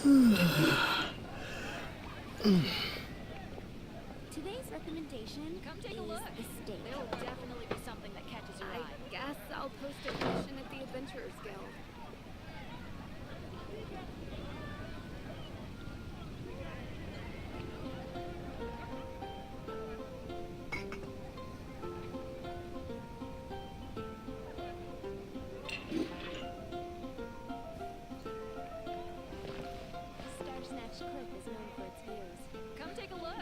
Today's recommendation. Come take a look. The steak. There will definitely be something that catches your eye. I guess I'll post a commission at the Adventurers Guild. Come take a look.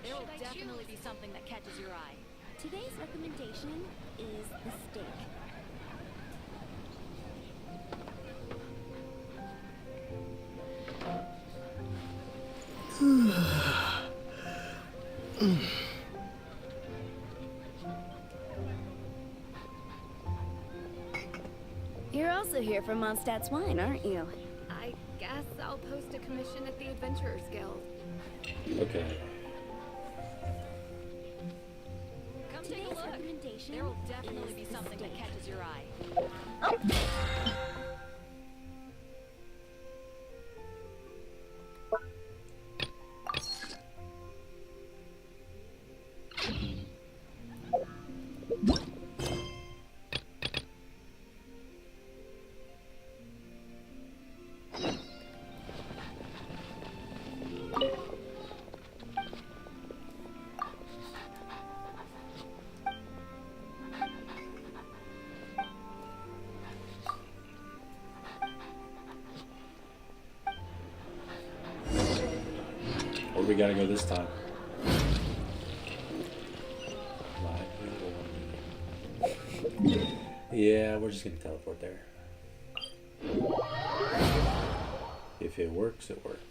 There will definitely be something that catches your eye. Today's recommendation is the steak. You're also here for Mondstadt's wine, aren't you? I guess I'll post a commission at the Adventurers Guild. Okay. Come take a look. There will definitely be something that catches your eye. Where we gotta go this time? Yeah, we're just gonna teleport there. If it works, it works.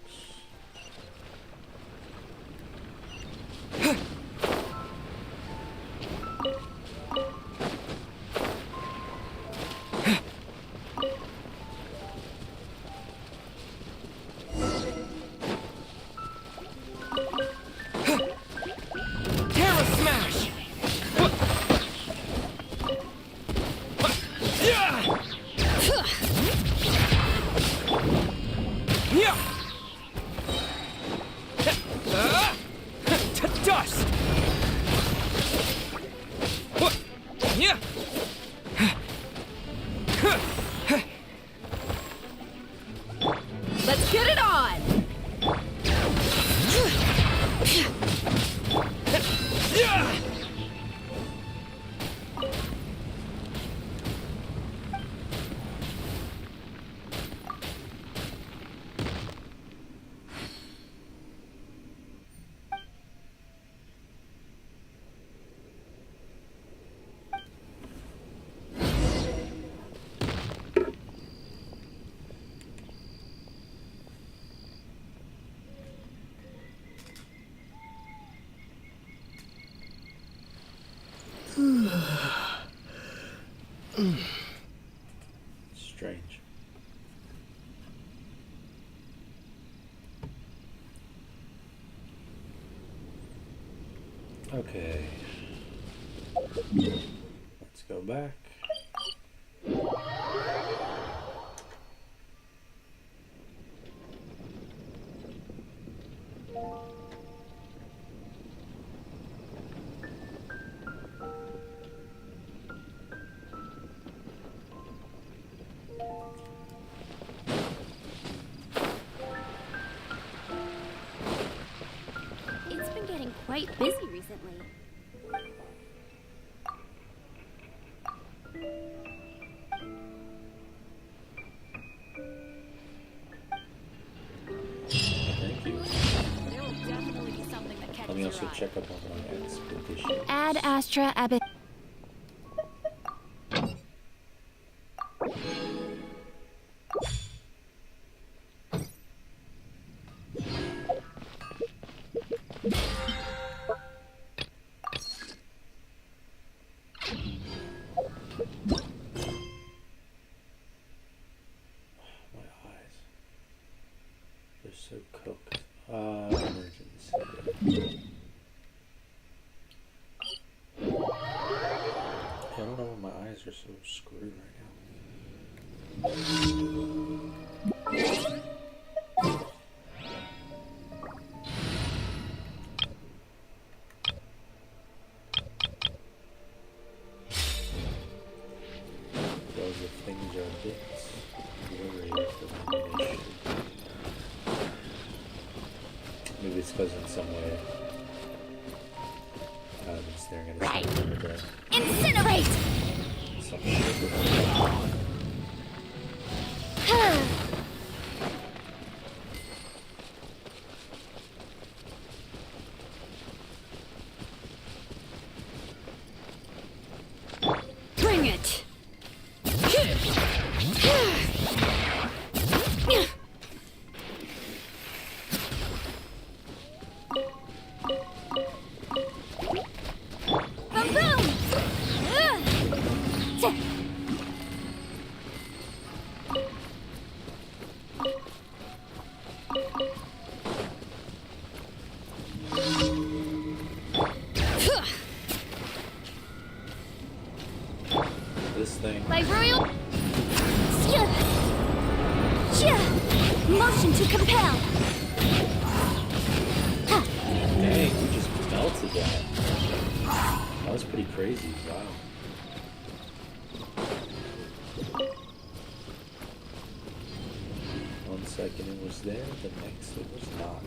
Let's get it on! Strange. Okay. Let's go back. It's been getting quite busy recently. Thank you. There will definitely be something that catches Let me your also eye. check up on my expedition. Ad Astra Abbot. My eyes. They're so cooked. Emergency. I don't know why my eyes are so screwed right now. Because in some way, I've been staring at his thing the other day. Incinerate! Some shit with him. Bring it! Boom boom! This thing. By royal motion to compel. Dang, we just melted that. That was pretty crazy. Wow. One second it was there, the next it was not.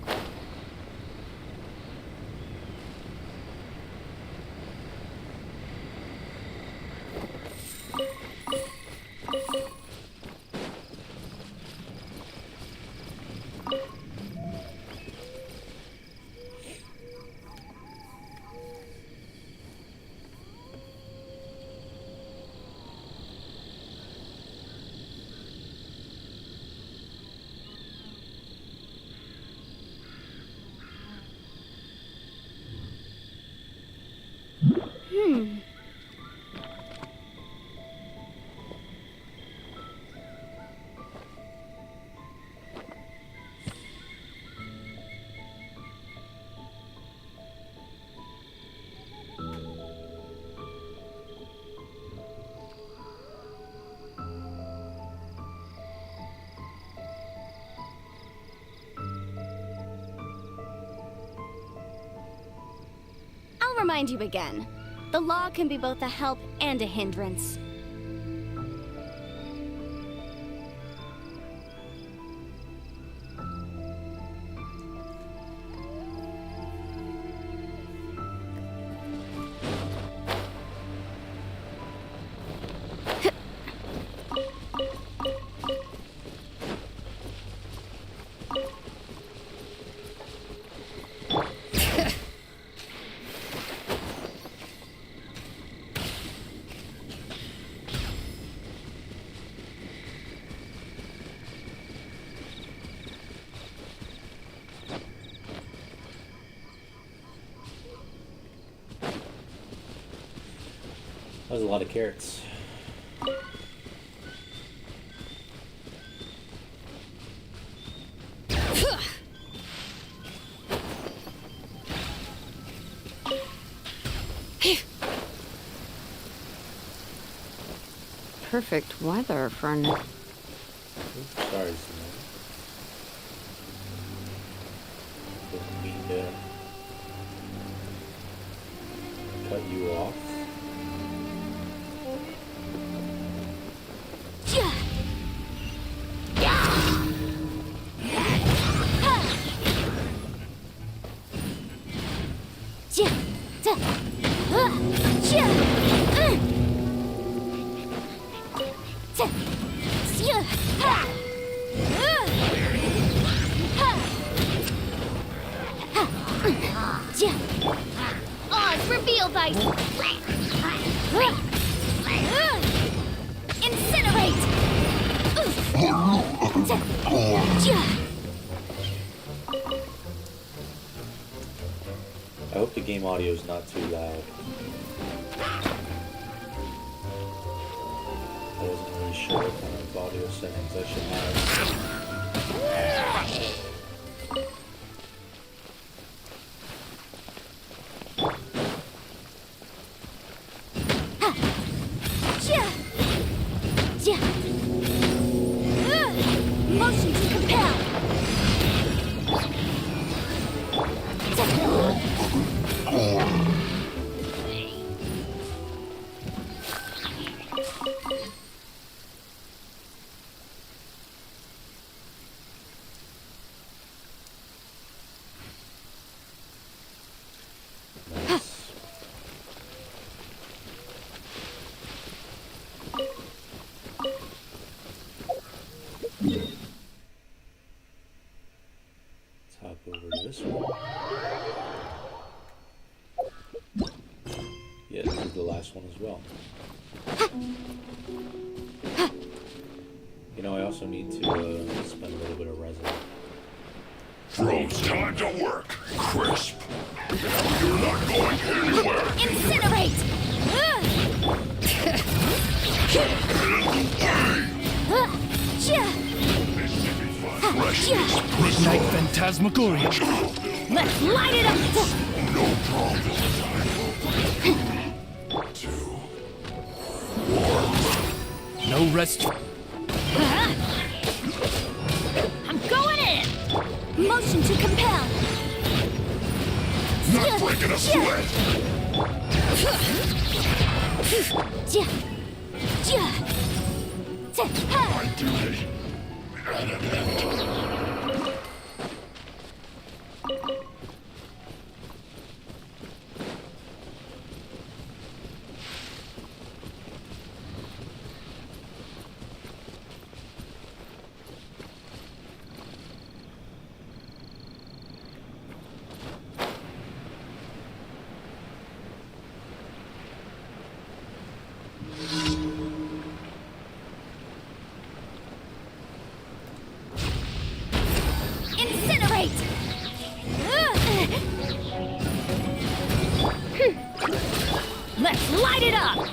I'll remind you again. The law can be both a help and a hindrance. That was a lot of carrots. Perfect weather for an... Oops, sorry, Simone. Didn't mean to cut you off. Oz, reveal thyself! Incinerate! I hope the game audio is not too loud. I wasn't really sure what kind of audio settings I should have. Motion to compel! hop over to this one. Yeah, this is the last one as well. You know, I also need to spend a little bit of resin. Drone's time to work, Crisp. You're not going anywhere. Incinerate! Ignite Phantasmagoria. Let's light it up! No problem. 2. No rest. I'm going in! Motion to compel! Not breaking a sweat. My duty. An event. Incinerate! Let's light it up!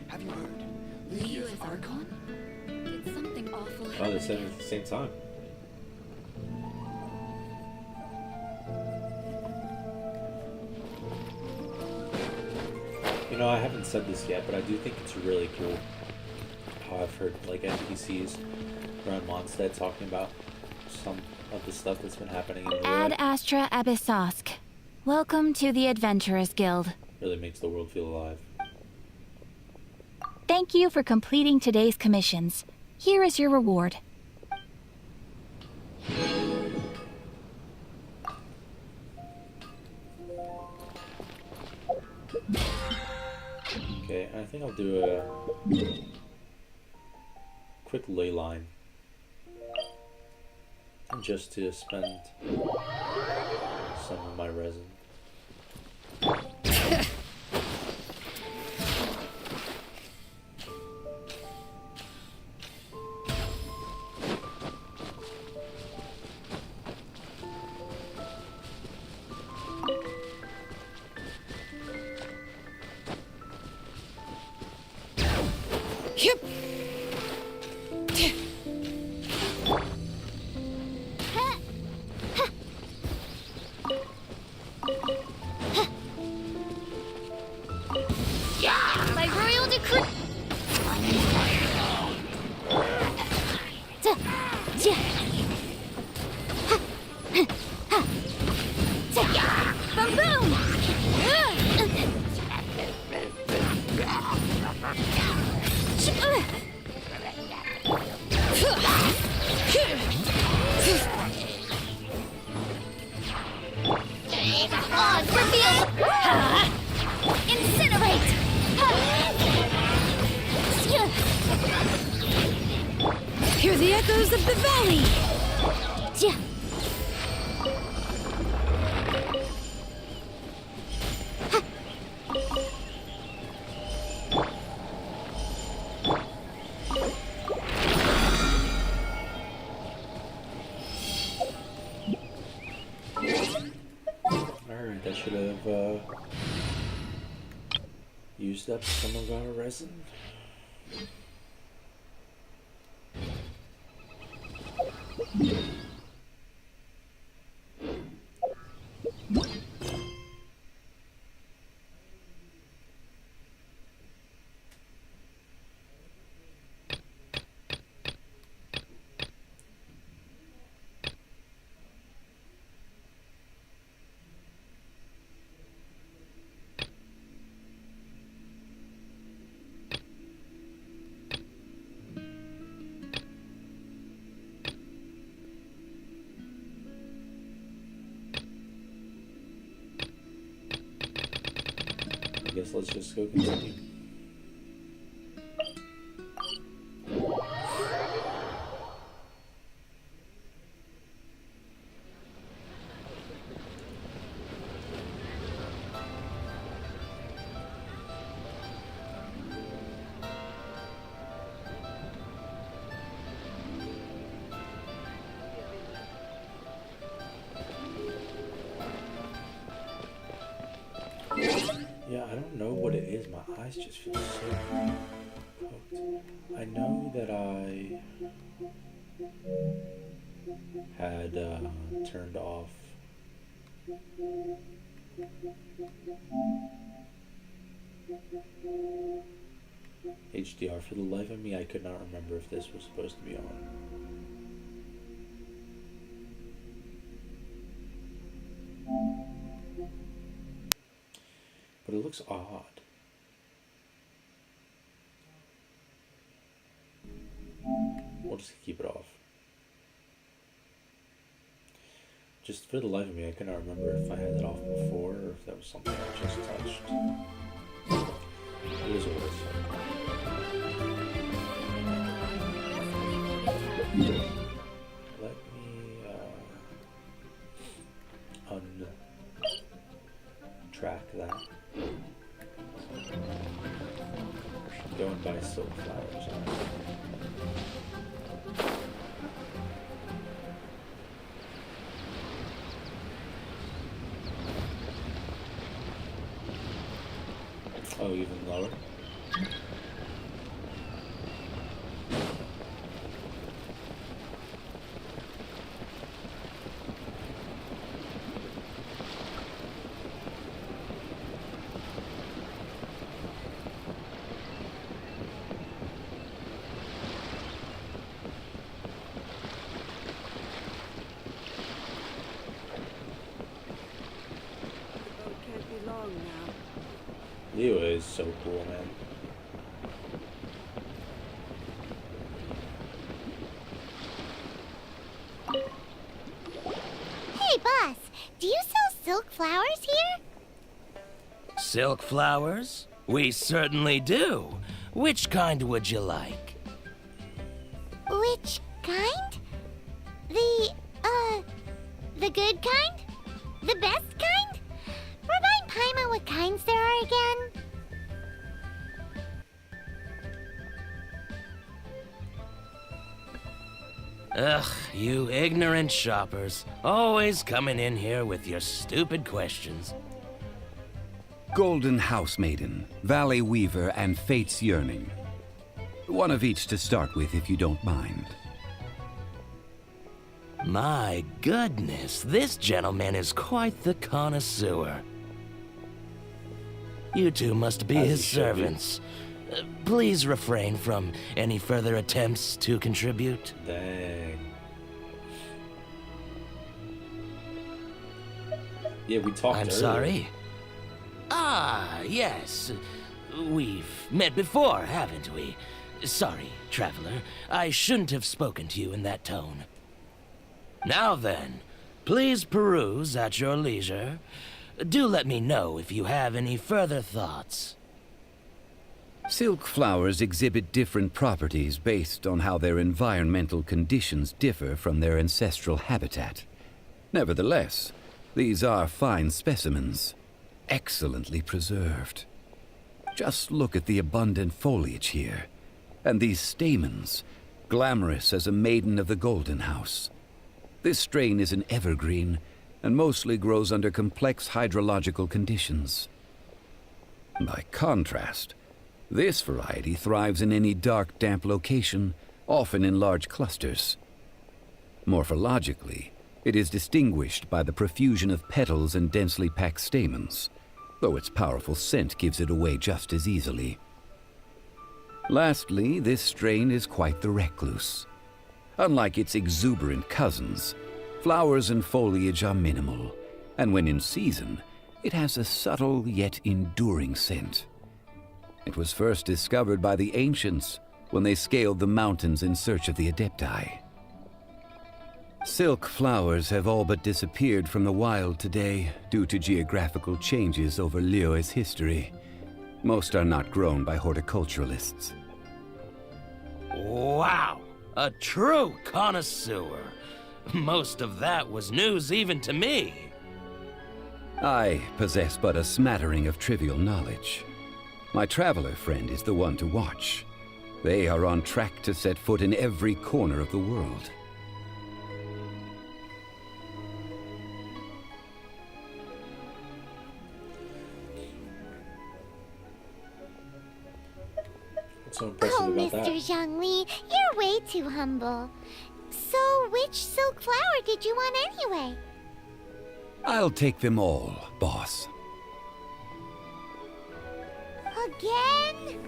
Have you heard? Liyue is Archon? Did something awful Oh, happen? they said it at the same time. You know, I haven't said this yet, but I do think it's really cool how I've heard like NPCs around Mondstadt talking about some of the stuff that's been happening in the Ad world. Astra Abyssosk. Welcome to the Adventurers Guild. Really makes the world feel alive. Thank you for completing today's commissions. Here is your reward. Okay, I think I'll do a quick ley line. Just to spend some of my resin. Yep. By royal decree. Boom boom. Odds revealed! Incinerate! Hear the echoes of the valley! have used up some of our resin. I guess let's just go continue. Yeah, I don't know what it is. My eyes just feel so poked. I know that I had turned off HDR. For the life of me, I could not remember if this was supposed to be on. But it looks odd. We'll just keep it off. Just for the life of me, I cannot remember if I had that off before or if that was something I just touched. It is what it is. Let me untrack that. Going by silk flowers. Oh, even lower? Liyue is so cool, man. Hey, boss, do you sell silk flowers here? Silk flowers? We certainly do. Which kind would you like? Which kind? The good kind? The best kind? Remind Paimon what kinds there are again? Ugh, you ignorant shoppers. Always coming in here with your stupid questions. Golden Housemaiden, Valley Weaver, and Fate's Yearning. One of each to start with, if you don't mind. My goodness, this gentleman is quite the connoisseur. You two must be his servants. Please refrain from any further attempts to contribute. Dang. Yeah, we talked I'm earlier. sorry. Ah, yes. We've met before, haven't we? Sorry, traveler. I shouldn't have spoken to you in that tone. Now then, please peruse at your leisure. Do let me know if you have any further thoughts. Silk flowers exhibit different properties based on how their environmental conditions differ from their ancestral habitat. Nevertheless, these are fine specimens, excellently preserved. Just look at the abundant foliage here, and these stamens, glamorous as a maiden of the Golden House. This strain is an evergreen, and mostly grows under complex hydrological conditions. By contrast, this variety thrives in any dark, damp location, often in large clusters. Morphologically, it is distinguished by the profusion of petals and densely packed stamens, though its powerful scent gives it away just as easily. Lastly, this strain is quite the recluse. Unlike its exuberant cousins, flowers and foliage are minimal, and when in season, it has a subtle yet enduring scent. It was first discovered by the ancients when they scaled the mountains in search of the Adepti. Silk flowers have all but disappeared from the wild today due to geographical changes over Liyue's history. Most are not grown by horticulturalists. Wow! A true connoisseur. Most of that was news even to me. I possess but a smattering of trivial knowledge. My traveler friend is the one to watch. They are on track to set foot in every corner of the world. What's so impressive Oh, about that? Mr. Zhongli, you're way too humble. So, which silk flower did you want anyway? I'll take them all, boss. Again?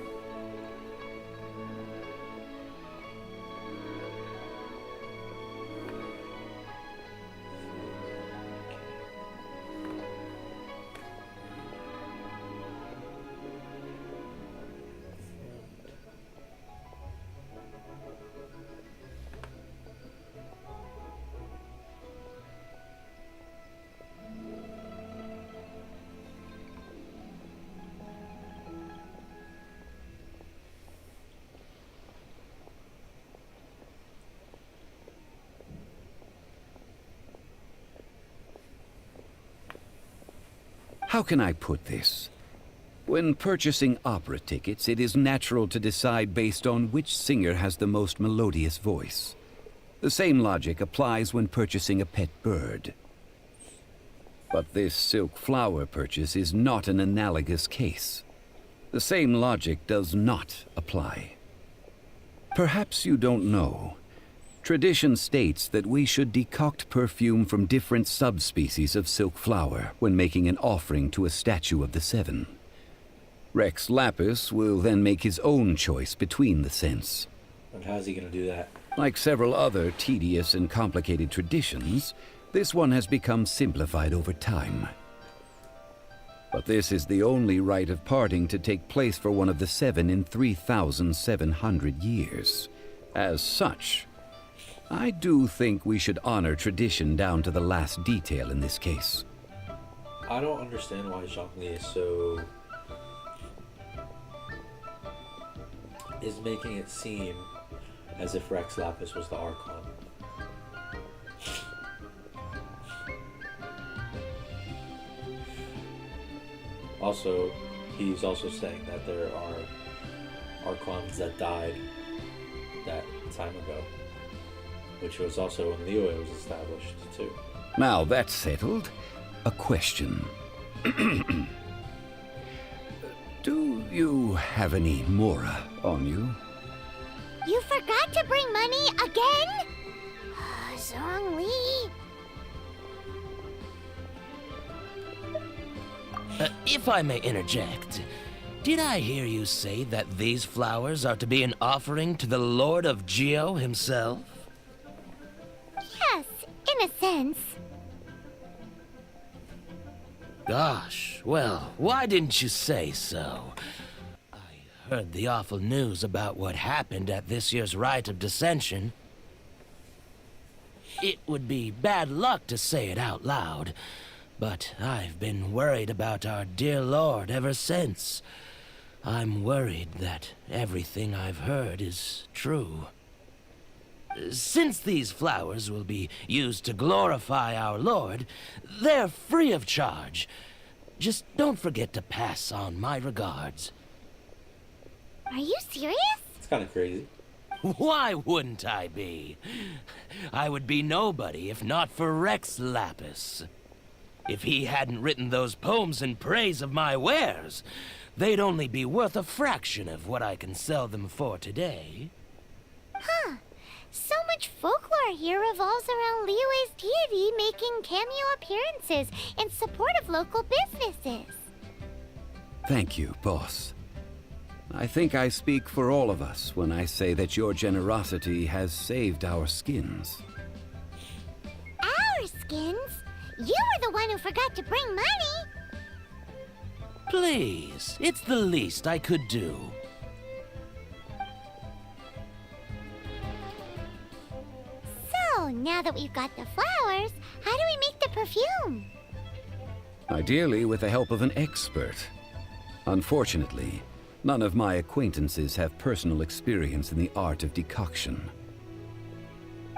How can I put this? When purchasing opera tickets, it is natural to decide based on which singer has the most melodious voice. The same logic applies when purchasing a pet bird. But this silk flower purchase is not an analogous case. The same logic does not apply. Perhaps you don't know. Tradition states that we should decoct perfume from different subspecies of silk flower when making an offering to a statue of the Seven. Rex Lapis will then make his own choice between the scents. And how's he gonna do that? Like several other tedious and complicated traditions, this one has become simplified over time. But this is the only rite of parting to take place for one of the Seven in 3,700 years. As such, I do think we should honor tradition down to the last detail in this case. I don't understand why Zhongli is making it seem as if Rex Lapis was the Archon. Also, he's also saying that there are Archons that died that time ago, which was also when Liyue was established, too. Now that's settled, a question. Do you have any Mora on you? You forgot to bring money again? Zhongli. If I may interject, did I hear you say that these flowers are to be an offering to the Lord of Geo himself? Yes, in a sense. Gosh, well, why didn't you say so? I heard the awful news about what happened at this year's Rite of Dissension. It would be bad luck to say it out loud, but I've been worried about our dear Lord ever since. I'm worried that everything I've heard is true. Since these flowers will be used to glorify our Lord, they're free of charge. Just don't forget to pass on my regards. Are you serious? It's kind of crazy. Why wouldn't I be? I would be nobody if not for Rex Lapis. If he hadn't written those poems in praise of my wares, they'd only be worth a fraction of what I can sell them for today. Huh. So much folklore here revolves around Liyue's deity making cameo appearances in support of local businesses. Thank you, boss. I think I speak for all of us when I say that your generosity has saved our skins. Our skins? You were the one who forgot to bring money! Please, it's the least I could do. So, now that we've got the flowers, how do we make the perfume? Ideally with the help of an expert. Unfortunately, none of my acquaintances have personal experience in the art of decoction.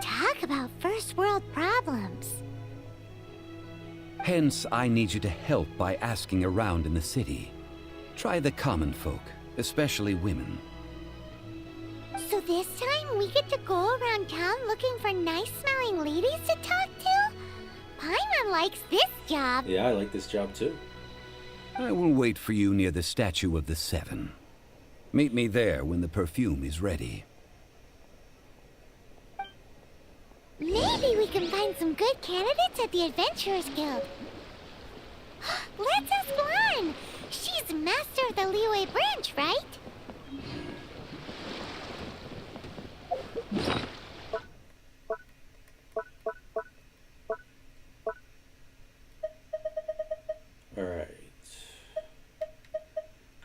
Talk about first world problems. Hence, I need you to help by asking around in the city. Try the common folk, especially women. So this time we get to go around town looking for nice-smelling ladies to talk to? Paimon likes this job. Yeah, I like this job too. I will wait for you near the Statue of the Seven. Meet me there when the perfume is ready. Maybe we can find some good candidates at the Adventurers Guild. Let's ask Lan. She's master of the Liyue branch, right? Alright.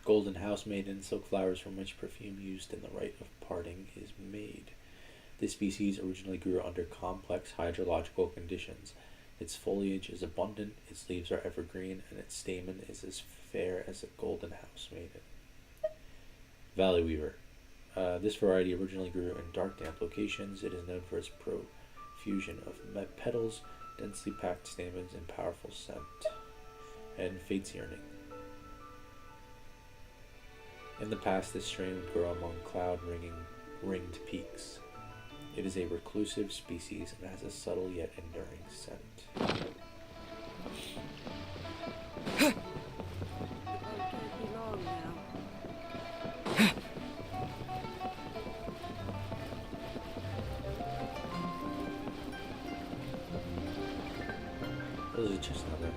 Golden house maiden, silk flowers from which perfume used in the rite of parting is made. This species originally grew under complex hydrological conditions. Its foliage is abundant, its leaves are evergreen, and its stamen is as fair as a golden house maiden. Valley Weaver. This variety originally grew in dark, damp locations. It is known for its profusion of petals, densely packed stamens, and powerful scent. And Fate's Yearning. In the past, this strain would grow among cloud-ringed peaks. It is a reclusive species and has a subtle yet enduring scent. Those are just another.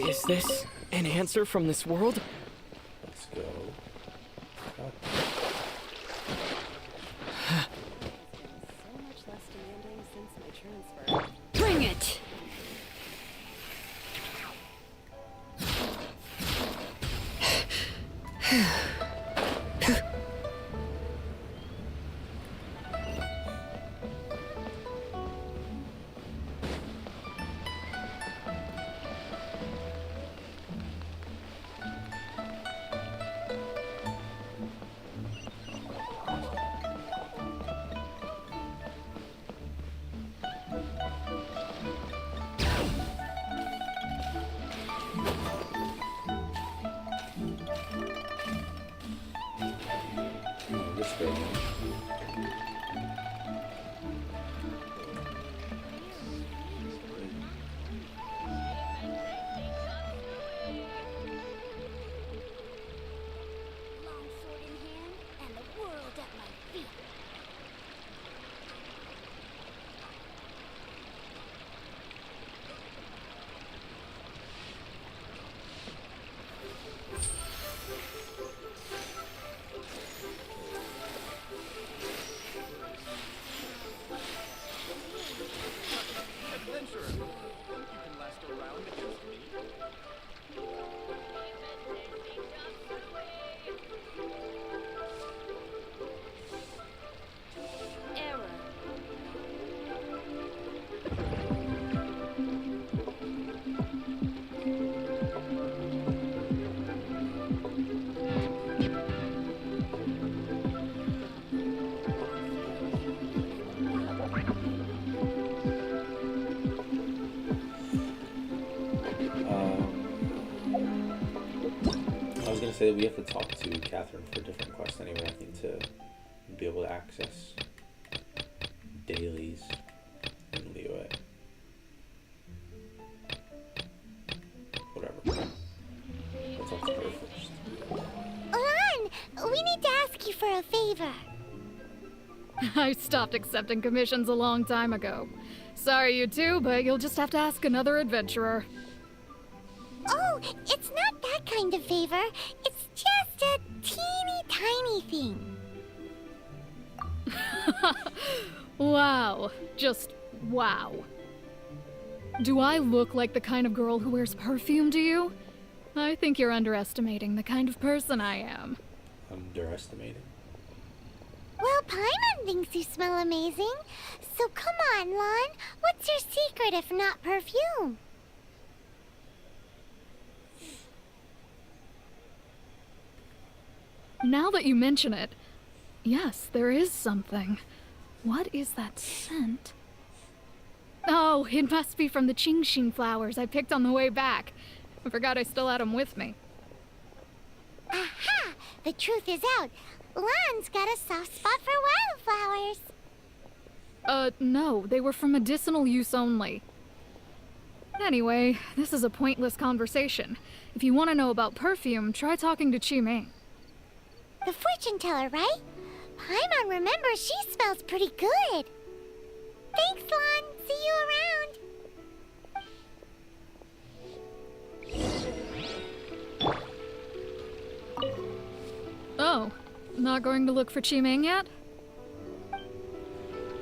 Is this an answer from this world? Let's go. Oh. So much less demanding since my transfer. Bring it! This way. Longsword in hand and the world at my feet. I was gonna say that we have to talk to Catherine for different quests anyway, I think, to be able to access Dailies in Liyue. Whatever. Let's talk to her first. Lan, we need to ask you for a favor. I stopped accepting commissions a long time ago. Sorry, you two, but you'll just have to ask another adventurer. Oh, it's not that kind of favor. It's just a teeny tiny thing. Wow. Just wow. Do I look like the kind of girl who wears perfume to you? I think you're underestimating the kind of person I am. Underestimating? Well, Paimon thinks you smell amazing. So come on, Lan. What's your secret if not perfume? Now that you mention it, yes, there is something. What is that scent? Oh, it must be from the Genshin flowers I picked on the way back. I forgot I still had them with me. Aha! The truth is out. Lan's got a soft spot for wildflowers. No, they were for medicinal use only. Anyway, this is a pointless conversation. If you want to know about perfume, try talking to Qiming. The fortune teller, right? Paimon remembers she smells pretty good. Thanks, Lan. See you around. Oh, not going to look for Qiming yet?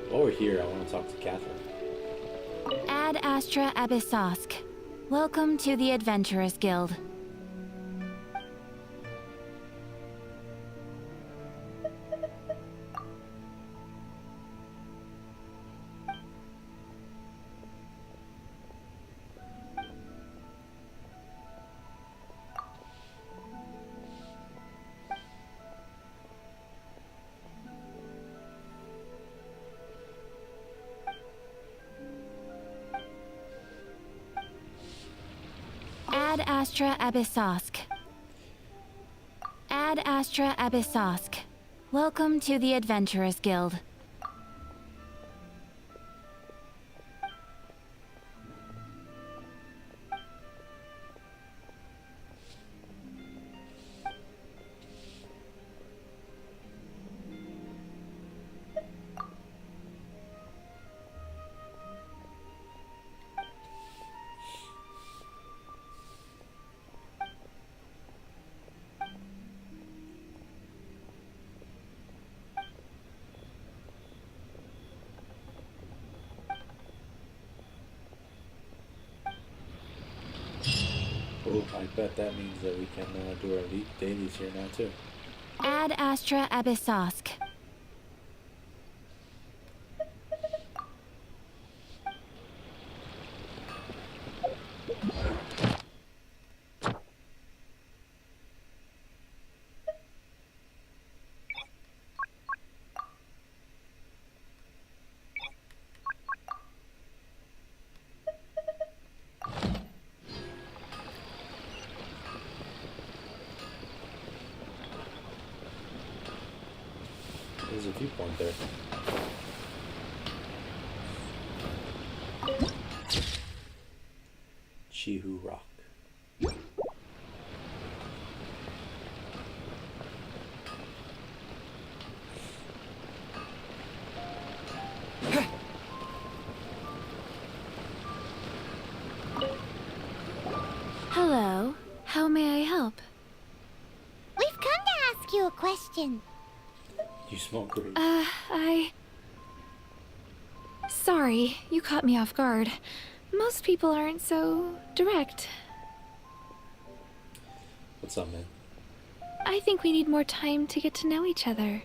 While we're here, I want to talk to Catherine. Ad Astra Abyssosk. Welcome to the Adventurers Guild. Ad Astra Abyssosk. Ad Astra Abyssosk. Welcome to the Adventurers Guild. Oh, I bet that means that we can do our dailies here now too. Ad Astra Abyssosk. There's a viewpoint there. Chihu Rock. Hello. How may I help? We've come to ask you a question. You smell great. Sorry, you caught me off guard. Most people aren't so direct. What's up, man? I think we need more time to get to know each other.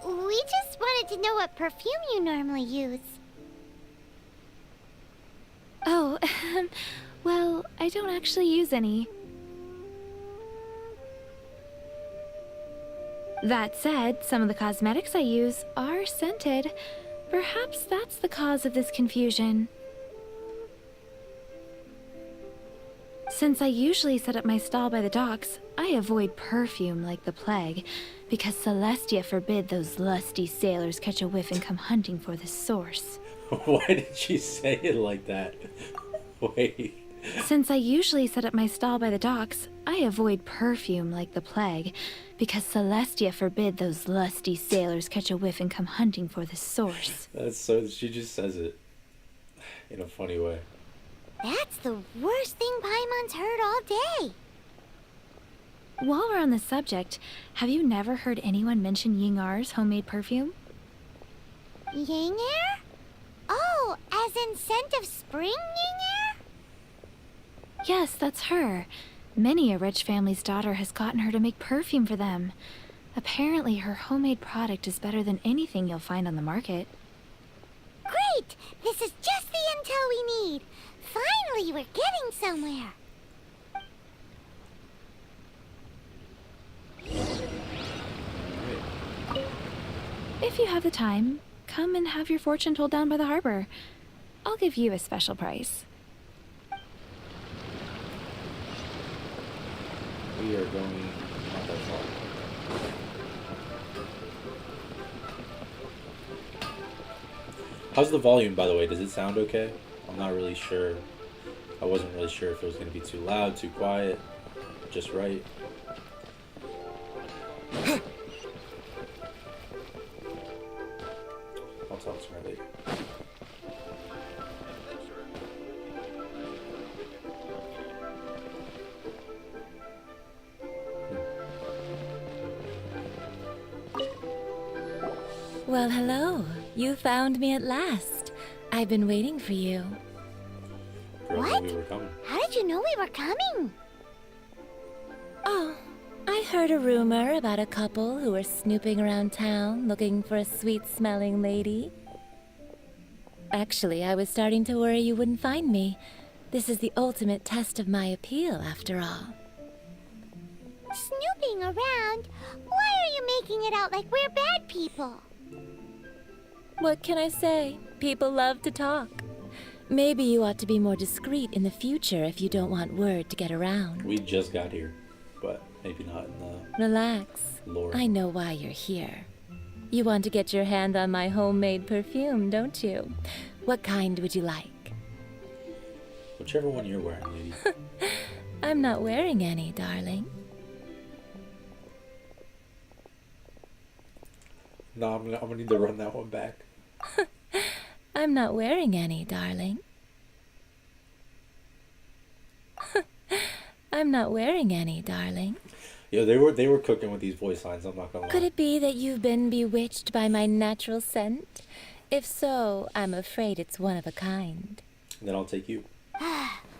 We just wanted to know what perfume you normally use. Oh, well, I don't actually use any. That said, some of the cosmetics I use are scented. Perhaps that's the cause of this confusion. Since I usually set up my stall by the docks, I avoid perfume like the plague. because Celestia forbid those lusty sailors catch a whiff and come hunting for the source. Why did she say it like that? Wait. Since I usually set up my stall by the docks, I avoid perfume like the plague, because Celestia forbid those lusty sailors catch a whiff and come hunting for the source. That's so. She just says it in a funny way. That's the worst thing Paimon's heard all day. While we're on the subject, have you never heard anyone mention Yingar's homemade perfume? Yinger? Oh, as in scent of spring, Yinger? Yes, that's her. Many a rich family's daughter has gotten her to make perfume for them. Apparently, her homemade product is better than anything you'll find on the market. Great! This is just the intel we need. Finally, we're getting somewhere. If you have the time, come and have your fortune told down by the harbor. I'll give you a special price. We are going not that far. How's the volume, by the way? Does it sound okay? I'm not really sure. I wasn't really sure if it was going to be too loud, too quiet, just right. I'll talk to her later. Well, hello. You found me at last. I've been waiting for you. Girl, What? we were coming. How did you know we were coming? Oh, I heard a rumor about a couple who were snooping around town looking for a sweet-smelling lady. Actually, I was starting to worry you wouldn't find me. This is the ultimate test of my appeal, after all. Snooping around? Why are you making it out like we're bad people? What can I say? People love to talk. Maybe you ought to be more discreet in the future if you don't want word to get around. We just got here, but maybe not in the Relax. lore. I know why you're here. You want to get your hand on my homemade perfume, don't you? What kind would you like? Whichever one you're wearing, lady. I'm not wearing any, darling. No, I'm gonna need to run that one back. I'm not wearing any, darling. I'm not wearing any, darling. Yeah, they were cooking with these voice lines. I'm not gonna lie. Could it be that you've been bewitched by my natural scent? If so, I'm afraid it's one of a kind. Then I'll take you.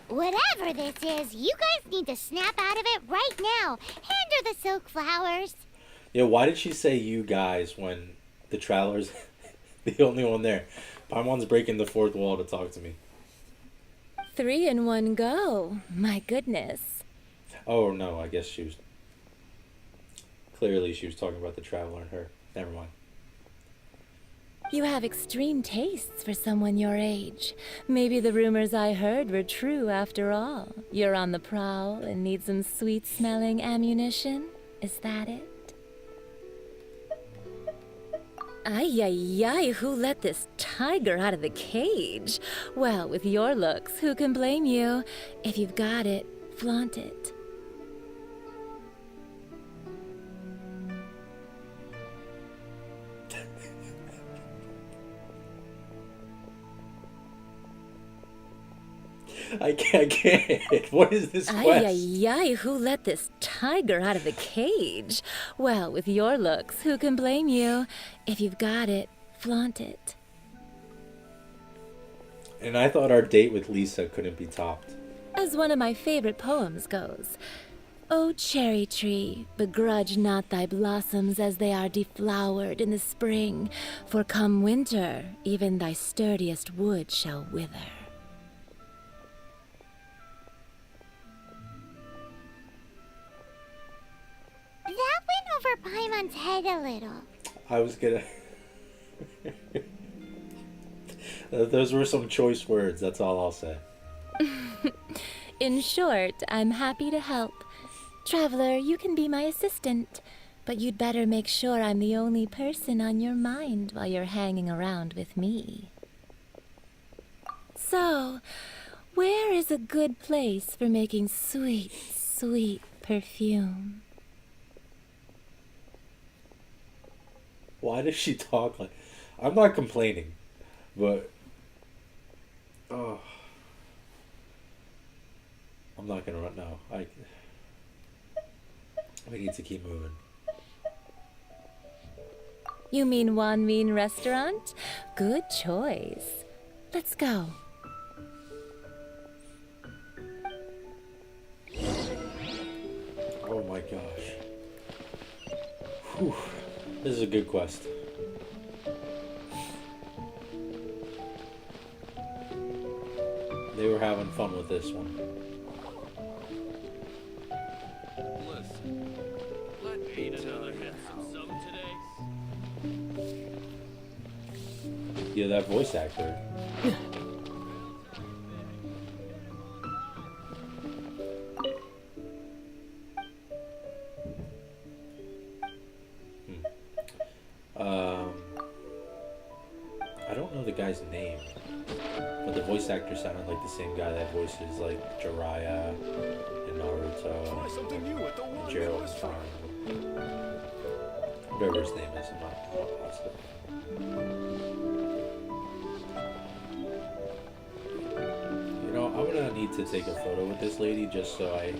Whatever this is, you guys need to snap out of it right now. Hand her the silk flowers. Yeah, why did she say you guys when the Traveler's the only one there? Paimon's breaking the fourth wall to talk to me. 3 in 1 go. My goodness. Oh no, I guess she was... Clearly she was talking about the Traveler and her. Never mind. You have extreme tastes for someone your age. Maybe the rumors I heard were true after all. You're on the prowl and need some sweet-smelling ammunition? Is that it? Ay, ay, ay, who let this tiger out of the cage? Well, with your looks, who can blame you? If you've got it, flaunt it. I can't. What is this quest? Ay, ay, ay, who let this tiger out of the cage? Well, with your looks, who can blame you? If you've got it, flaunt it. And I thought our date with Lisa couldn't be topped. As one of my favorite poems goes, O cherry tree, begrudge not thy blossoms as they are deflowered in the spring, for come winter, even thy sturdiest wood shall wither. That went over Paimon's head a little. I was gonna... Those were some choice words, that's all I'll say. In short, I'm happy to help. Traveler, you can be my assistant. but you'd better make sure I'm the only person on your mind while you're hanging around with me. So, where is a good place for making sweet, sweet perfume? Why does she talk like... I'm not complaining, but... Oh. I'm not gonna run now. I need to keep moving. You mean Wan Min Restaurant? Good choice. Let's go. Oh my gosh. Whew. This is a good quest. They were having fun with this one. Listen, let me tell you. Yeah, that voice actor. I don't know the guy's name, but the voice actor sounded like the same guy that voices like Jiraiya in Naruto and Gerald in Fire Emblem. Whatever his name is, I'm not positive. You know, I'm gonna need to take a photo with this lady just so I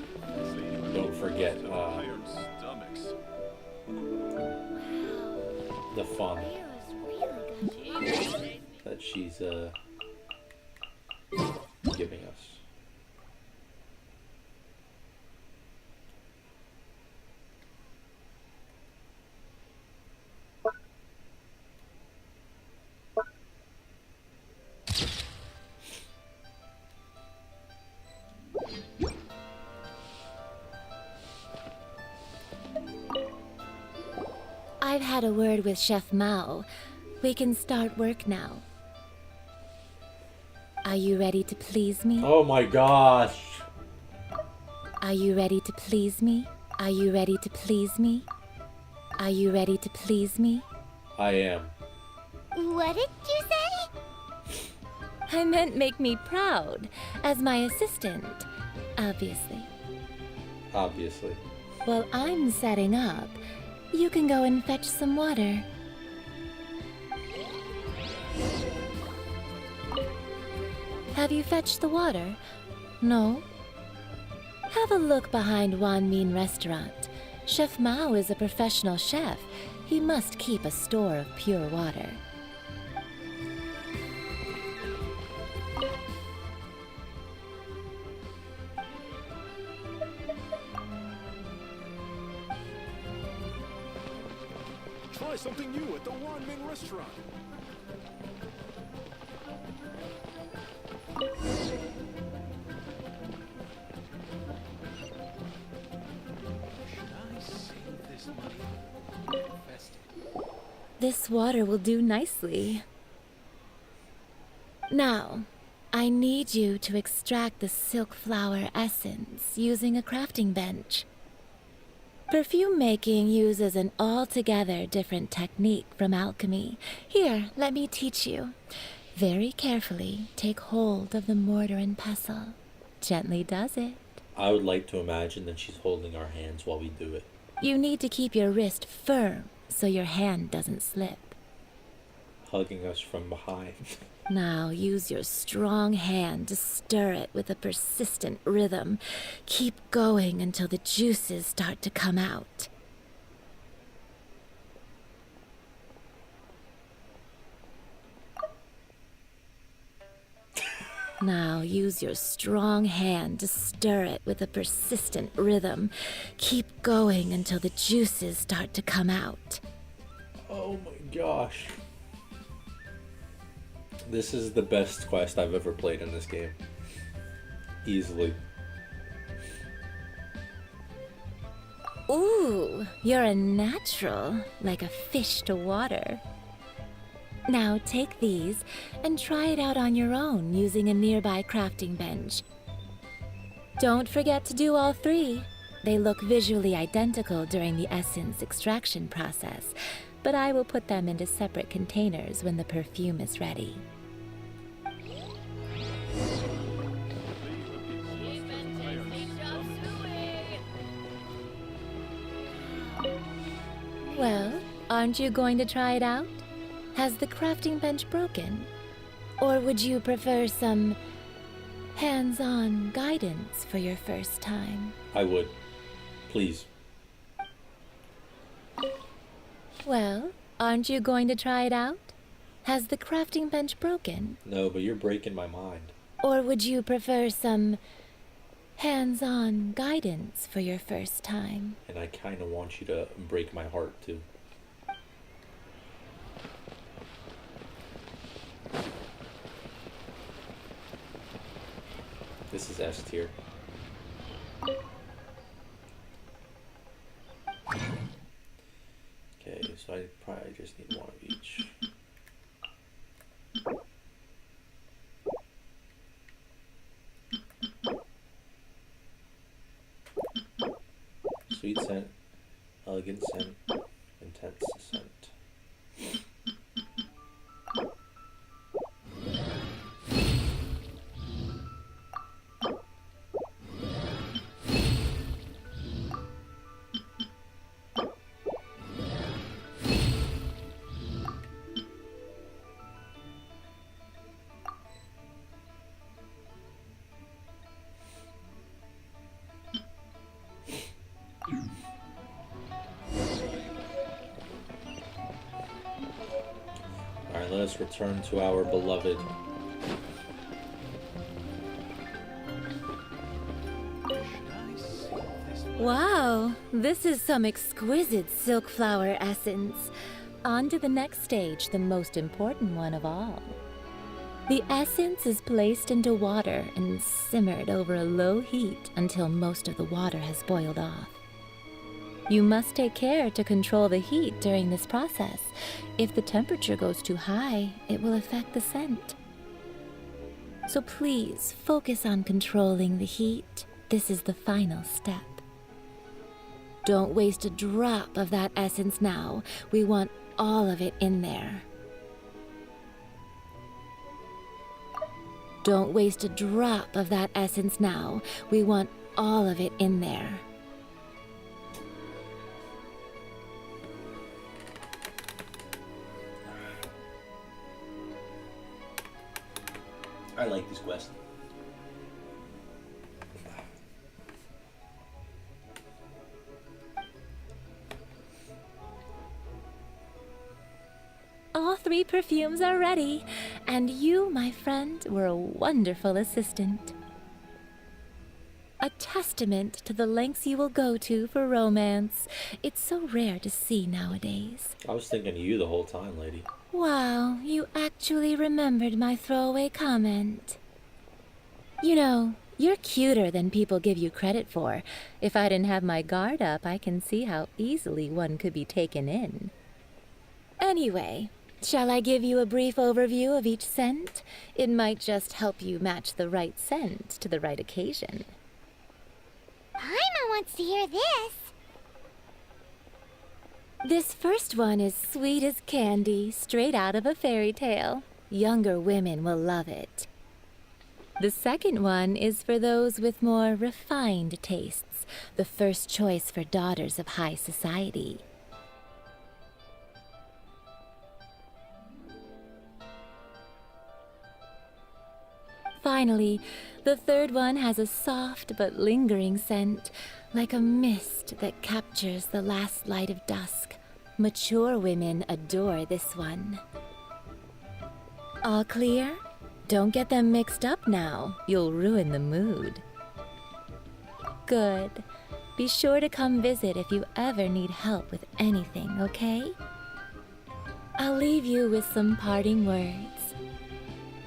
don't forget the fun that she's giving us. I've had a word with Chef Mao. We can start work now. Are you ready to please me? Oh my gosh. Are you ready to please me? Are you ready to please me? Are you ready to please me? I am. What did you say? I meant make me proud, as my assistant, obviously. Obviously. While I'm setting up, you can go and fetch some water. Have you fetched the water? No? Have a look behind Wan Min Restaurant. Chef Mao is a professional chef. He must keep a store of pure water. Try something new at the Wan Min Restaurant. This water will do nicely. Now, I need you to extract the silk flower essence using a crafting bench. Perfume making uses an altogether different technique from alchemy. Here, let me teach you. Very carefully, take hold of the mortar and pestle. Gently does it. I would like to imagine that she's holding our hands while we do it. You need to keep your wrist firm so your hand doesn't slip. Hugging us from behind. Now use your strong hand to stir it with a persistent rhythm. Keep going until the juices start to come out. Now use your strong hand to stir it with a persistent rhythm. Keep going until the juices start to come out. Oh my gosh. This is the best quest I've ever played in this game. Easily. Ooh, you're a natural, like a fish to water. Now take these and try it out on your own using a nearby crafting bench. Don't forget to do all three. they look visually identical during the essence extraction process, but I will put them into separate containers when the perfume is ready. Well, aren't you going to try it out? Has the crafting bench broken? Or would you prefer some hands-on guidance for your first time? I would. Please. Well, aren't you going to try it out? Has the crafting bench broken? No, but you're breaking my mind. Or would you prefer some hands-on guidance for your first time? And I kind of want you to break my heart, too. This is S tier. Okay, so I probably just need one of each. Sweet scent, elegant scent, intense scent. Alright, let us return to our beloved. Wow, this is some exquisite silk flower essence. On to the next stage, the most important one of all. The essence is placed into water and simmered over a low heat until most of the water has boiled off. You must take care to control the heat during this process. If the temperature goes too high, it will affect the scent. So please focus on controlling the heat. This is the final step. Don't waste a drop of that essence now. We want all of it in there. Don't waste a drop of that essence now. We want all of it in there. I like this quest. All 3 perfumes are ready, and you, my friend, were a wonderful assistant. A testament to the lengths you will go to for romance. It's so rare to see nowadays. I was thinking of you the whole time, lady. Wow, you actually remembered my throwaway comment. You know, you're cuter than people give you credit for. If I didn't have my guard up, I can see how easily one could be taken in. Anyway, shall I give you a brief overview of each scent? It might just help you match the right scent to the right occasion. Paimon wants to hear this. This first one is sweet as candy, straight out of a fairy tale. Younger women will love it. The second one is for those with more refined tastes, the first choice for daughters of high society. Finally, the third one has a soft but lingering scent, like a mist that captures the last light of dusk. Mature women adore this one. All clear? Don't get them mixed up now. You'll ruin the mood. Good. Be sure to come visit if you ever need help with anything, okay? I'll leave you with some parting words.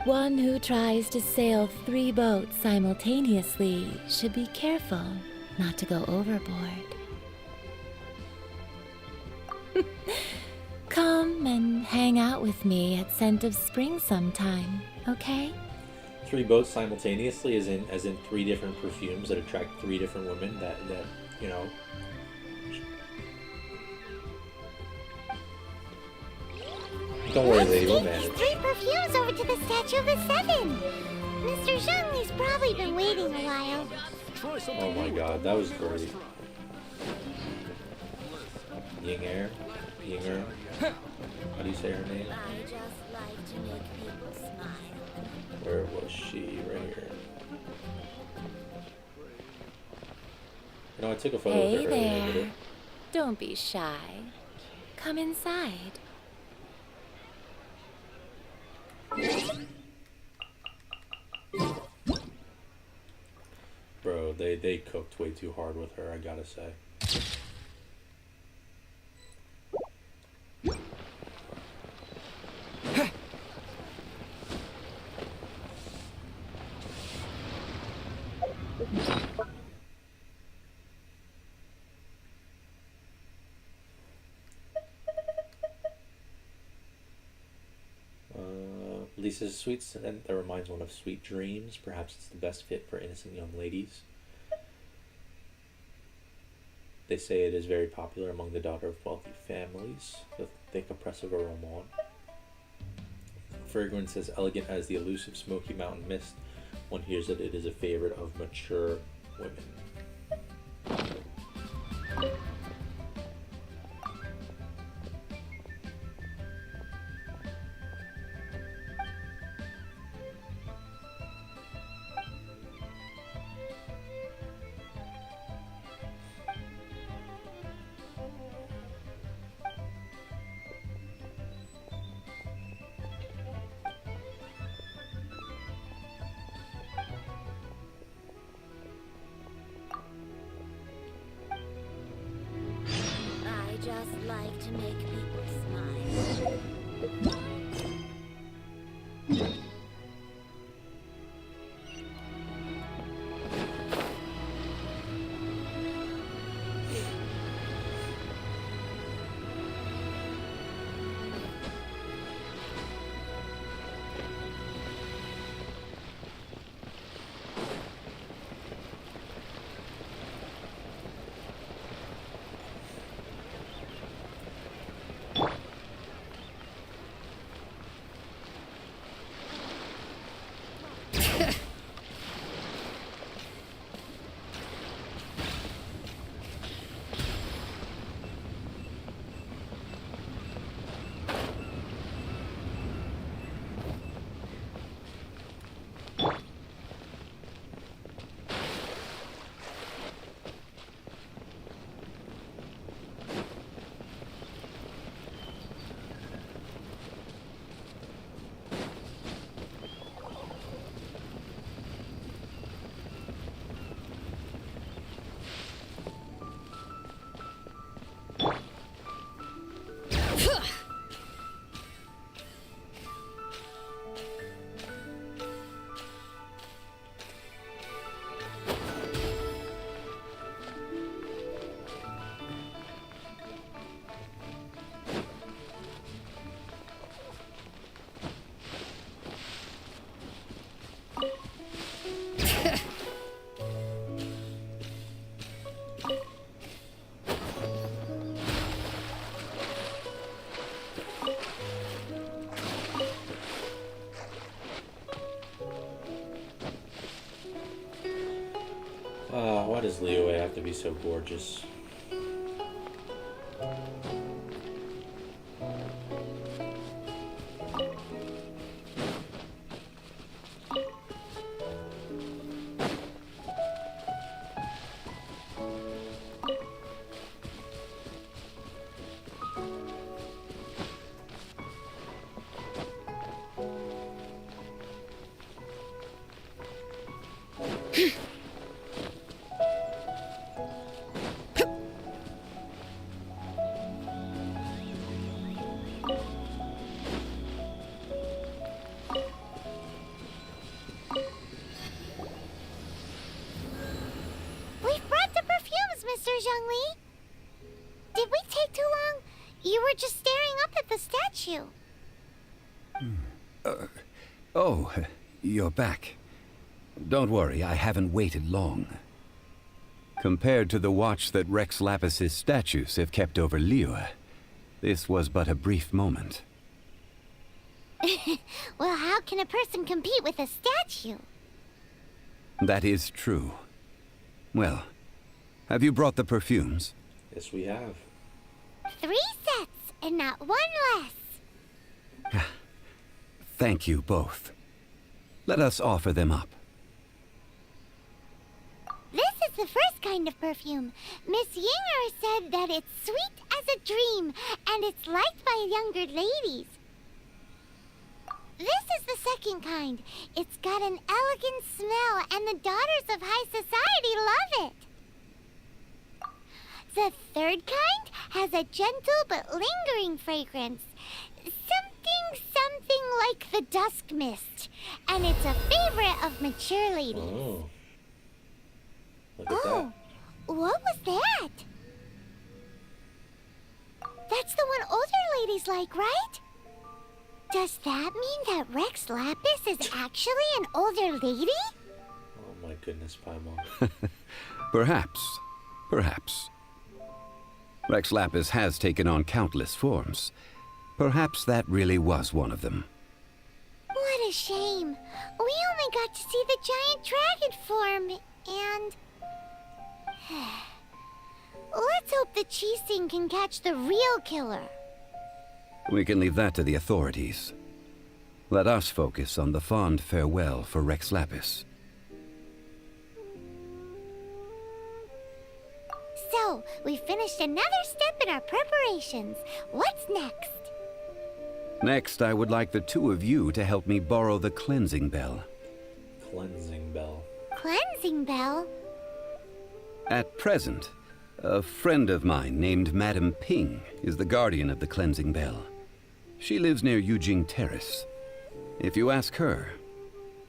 One who tries to sail 3 boats simultaneously should be careful not to go overboard. Come and hang out with me at Scent of Spring sometime, okay? 3 boats simultaneously, as in 3 different perfumes that attract 3 different women that you know. Don't worry, lady, we'll Let's manage. take these 3 perfumes over to the Statue of the Seven. Mr. Zhongli's probably been waiting a while. Try something Oh my new god, at that the was One great. Restaurant. Yinger? Yinger? How do you say her name? I just like to make people smile. Where was she? Right here. You know, I took a photo Hey of her earlier, but there. Don't be shy. Come inside. bro, they cooked way too hard with her, I gotta say. Lisa's sweet scent that reminds one of sweet dreams. Perhaps it's the best fit for innocent young ladies. They say it is very popular among the daughter of wealthy families. The thick, oppressive aroma. Fragrance as elegant as the elusive smoky mountain mist. One hears that it is a favorite of mature women. I just like to make people smile. Why does Liyue have to be so gorgeous? We've brought the perfumes, Mr. Zhongli. Did we take too long? You were just staring up at the statue. Oh, you're back. Don't worry, I haven't waited long. Compared to the watch that Rex Lapis's statues have kept over Liyue, this was but a brief moment. Well, how can a person compete with a statue? That is true. Well, have you brought the perfumes? Yes, we have. 3 sets, and not 1 less. Thank you both. Let us offer them up. This is the first kind of perfume. Miss Yinger said that it's sweet as a dream, and it's liked by younger ladies. This is the second kind. It's got an elegant smell, and the daughters of high society love it. The third kind has a gentle but lingering fragrance. Something like the dusk mist. And it's a favorite of mature ladies. Oh. Look at that. What was that? That's the one older ladies like, right? Does that mean that Rex Lapis is actually an older lady? Oh my goodness, Paimon. Perhaps. Perhaps. Rex Lapis has taken on countless forms. Perhaps that really was one of them. What a shame. We only got to see the giant dragon form, and... Let's hope the Chising can catch the real killer. We can leave that to the authorities. Let us focus on the fond farewell for Rex Lapis. So, we finished another step in our preparations. What's next? Next, I would like the 2 of you to help me borrow the cleansing bell. Cleansing bell. Cleansing bell? At present, a friend of mine named Madame Ping is the guardian of the cleansing bell. She lives near Yujing Terrace. If you ask her,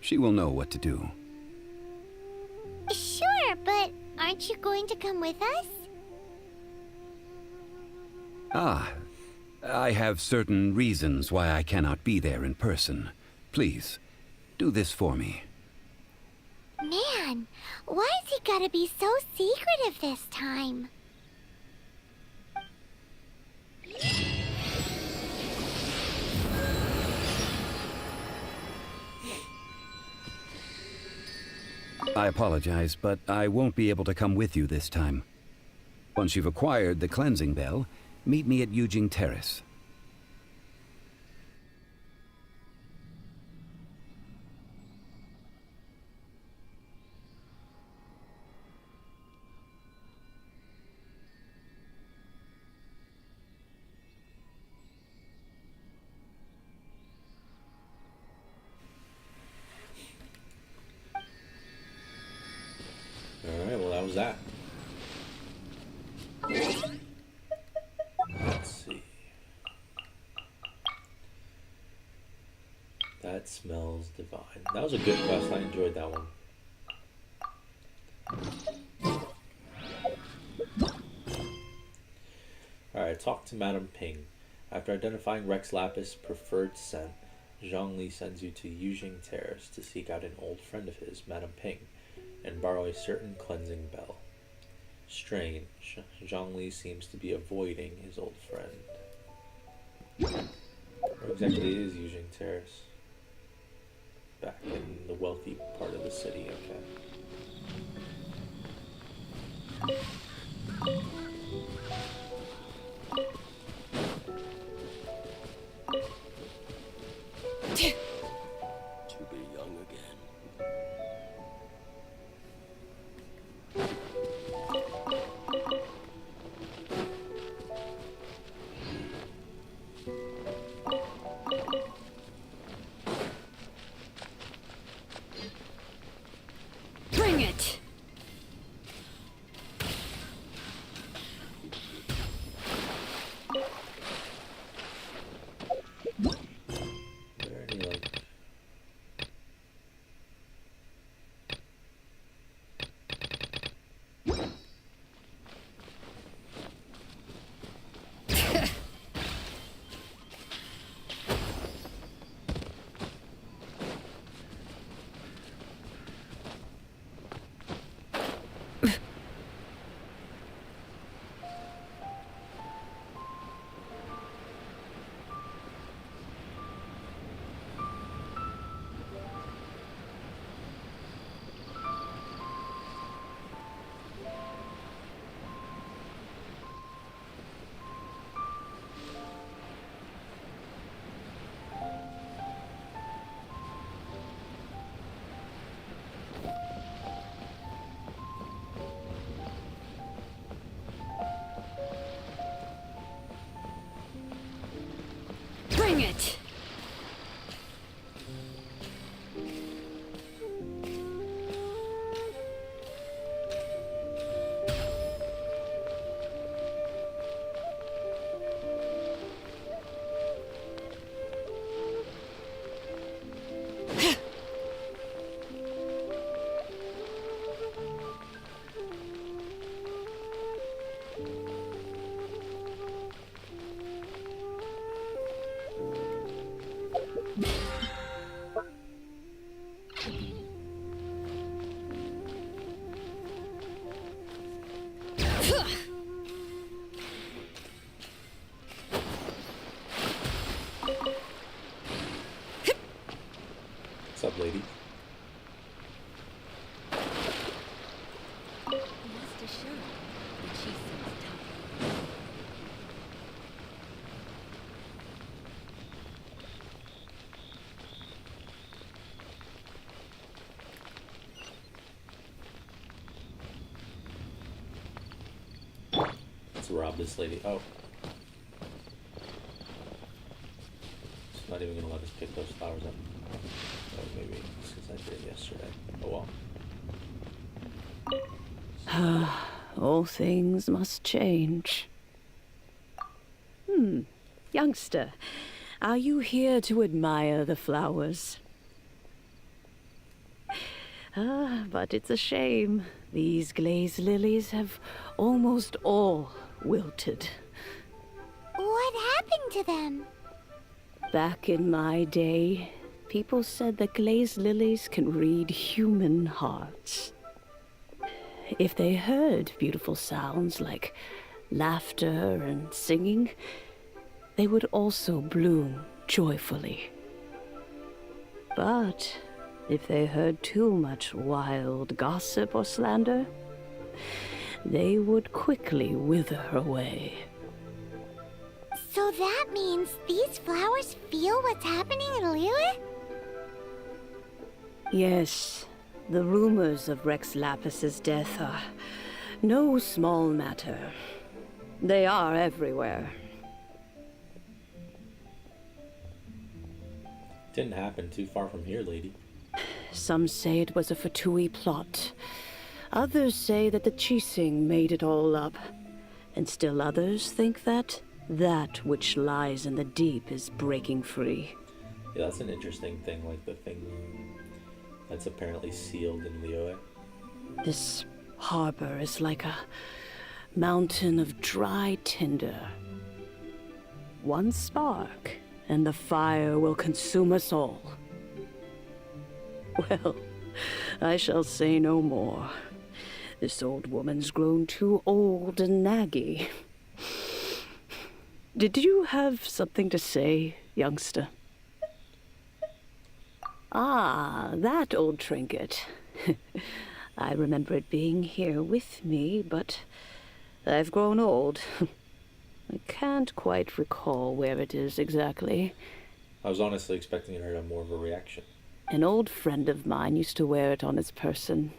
she will know what to do. Sure, but aren't you going to come with us? I have certain reasons why I cannot be there in person. Please, do this for me. Man, why has he gotta be so secretive this time? I apologize, but I won't be able to come with you this time. Once you've acquired the cleansing bell, meet me at Yujing Terrace. Alright, well that was that. Let's see. That smells divine. That was a good quest. I enjoyed that one. Alright, talk to Madame Ping. After identifying Rex Lapis' preferred scent, Zhongli sends you to Yujing Terrace to seek out an old friend of his, Madame Ping, and borrow a certain cleansing bell. Strange, Zhongli seems to be avoiding his old friend. Where exactly is Yujing Terrace? Back in the wealthy part of the city, okay. To be young again. Bring it! to rob this lady. Oh. She's not even gonna let us pick those flowers up. Oh, maybe since I did yesterday. Oh well. All things must change. Youngster, are you here to admire the flowers? But it's a shame. These glazed lilies have almost all wilted. What happened to them? Back in my day, people said that glazed lilies can read human hearts. If they heard beautiful sounds like laughter and singing, they would also bloom joyfully. But if they heard too much wild gossip or slander, they would quickly wither away. So that means these flowers feel what's happening in Liyue? Yes, the rumors of Rex Lapis's death are no small matter. They are everywhere. Didn't happen too far from here, lady. Some say it was a Fatui plot. Others say that the Chising made it all up. And still others think that which lies in the deep is breaking free. Yeah, that's an interesting thing, like the thing that's apparently sealed in Liyue. This harbor is like a mountain of dry tinder. One spark, and the fire will consume us all. Well, I shall say no more. This old woman's grown too old and naggy. Did you have something to say, youngster? Ah, that old trinket. I remember it being here with me, but I've grown old. I can't quite recall where it is exactly. I was honestly expecting her to have more of a reaction. An old friend of mine used to wear it on his person,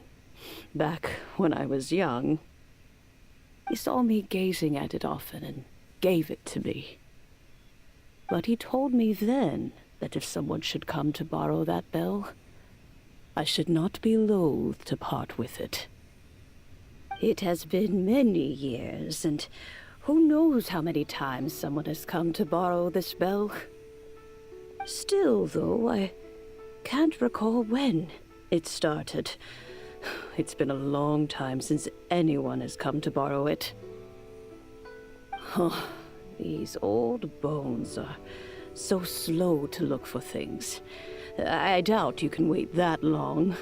back when I was young. He saw me gazing at it often and gave it to me. But he told me then that if someone should come to borrow that bell, I should not be loath to part with it. It has been many years, and who knows how many times someone has come to borrow this bell. Still, though, I can't recall when it started. It's been a long time since anyone has come to borrow it. Oh, these old bones are so slow to look for things. I doubt you can wait that long.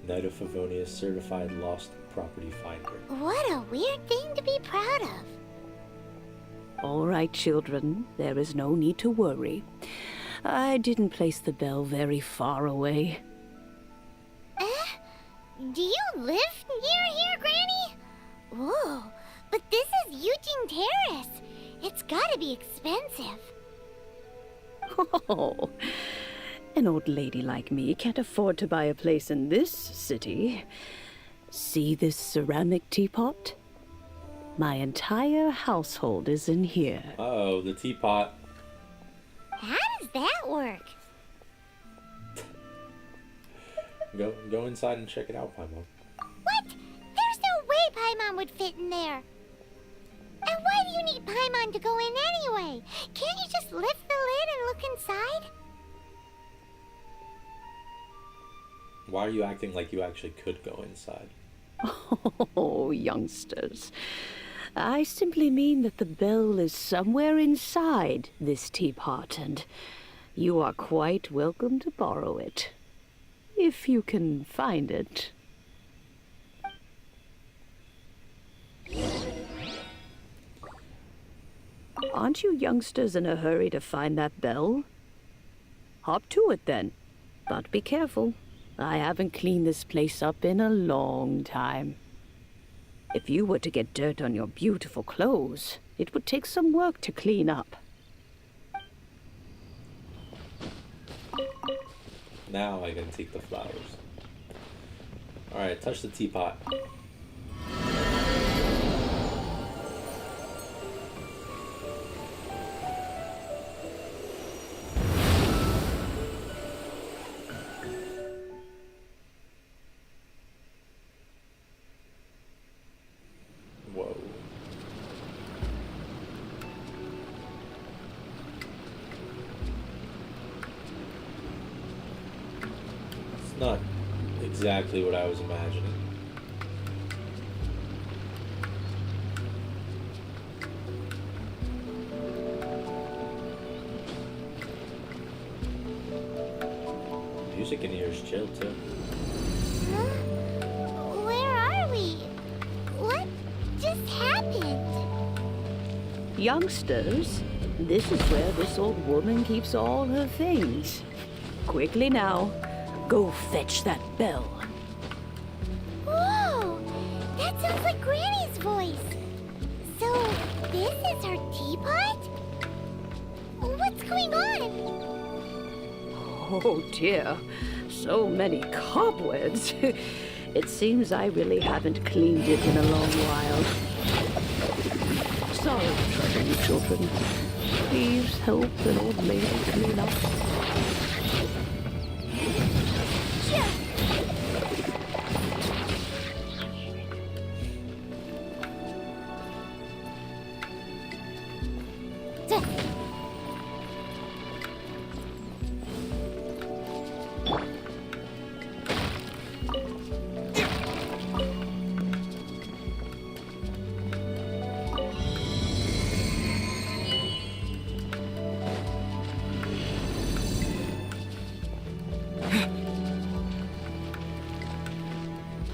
Knight of Favonius certified lost property finder. What a weird thing to be proud of. All right, children, there is no need to worry. I didn't place the bell very far away. Do you live near here, Granny? Whoa, but this is Eugene Terrace. It's gotta be expensive. Oh, an old lady like me can't afford to buy a place in this city. See this ceramic teapot? My entire household is in here. Uh-oh, the teapot. How does that work? Go inside and check it out, Paimon. What? There's no way Paimon would fit in there. And why do you need Paimon to go in anyway? Can't you just lift the lid and look inside? Why are you acting like you actually could go inside? Oh, youngsters. I simply mean that the bell is somewhere inside this teapot, and you are quite welcome to borrow it. If you can find it. Aren't you youngsters in a hurry to find that bell? Hop to it then, but be careful. I haven't cleaned this place up in a long time. If you were to get dirt on your beautiful clothes, it would take some work to clean up. Now I can take the flowers. Alright, touch the teapot. not exactly what I was imagining. Music in here is chill too. Huh? Where are we? What just happened? Youngsters, this is where this old woman keeps all her things. Quickly now, go fetch that bell. Whoa! That sounds like Granny's voice. So, this is her teapot? What's going on? Oh dear, so many cobwebs. It seems I really haven't cleaned it in a long while. Sorry to trouble you children. Please help an old lady clean up.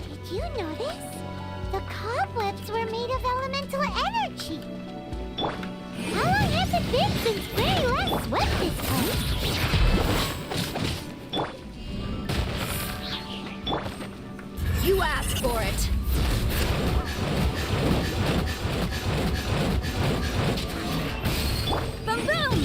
Did you notice? The cobwebs were made of elemental energy. How long has it been since Granny last swept this place? You asked for it. Boom boom!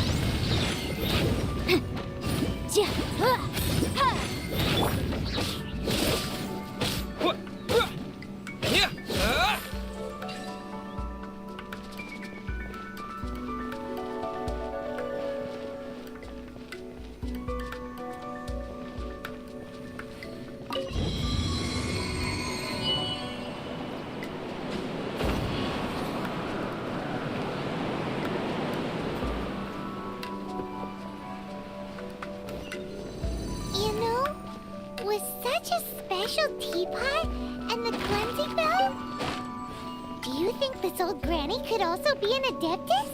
With such a special teapot and the cleansing bell? Do you think this old granny could also be an adeptus?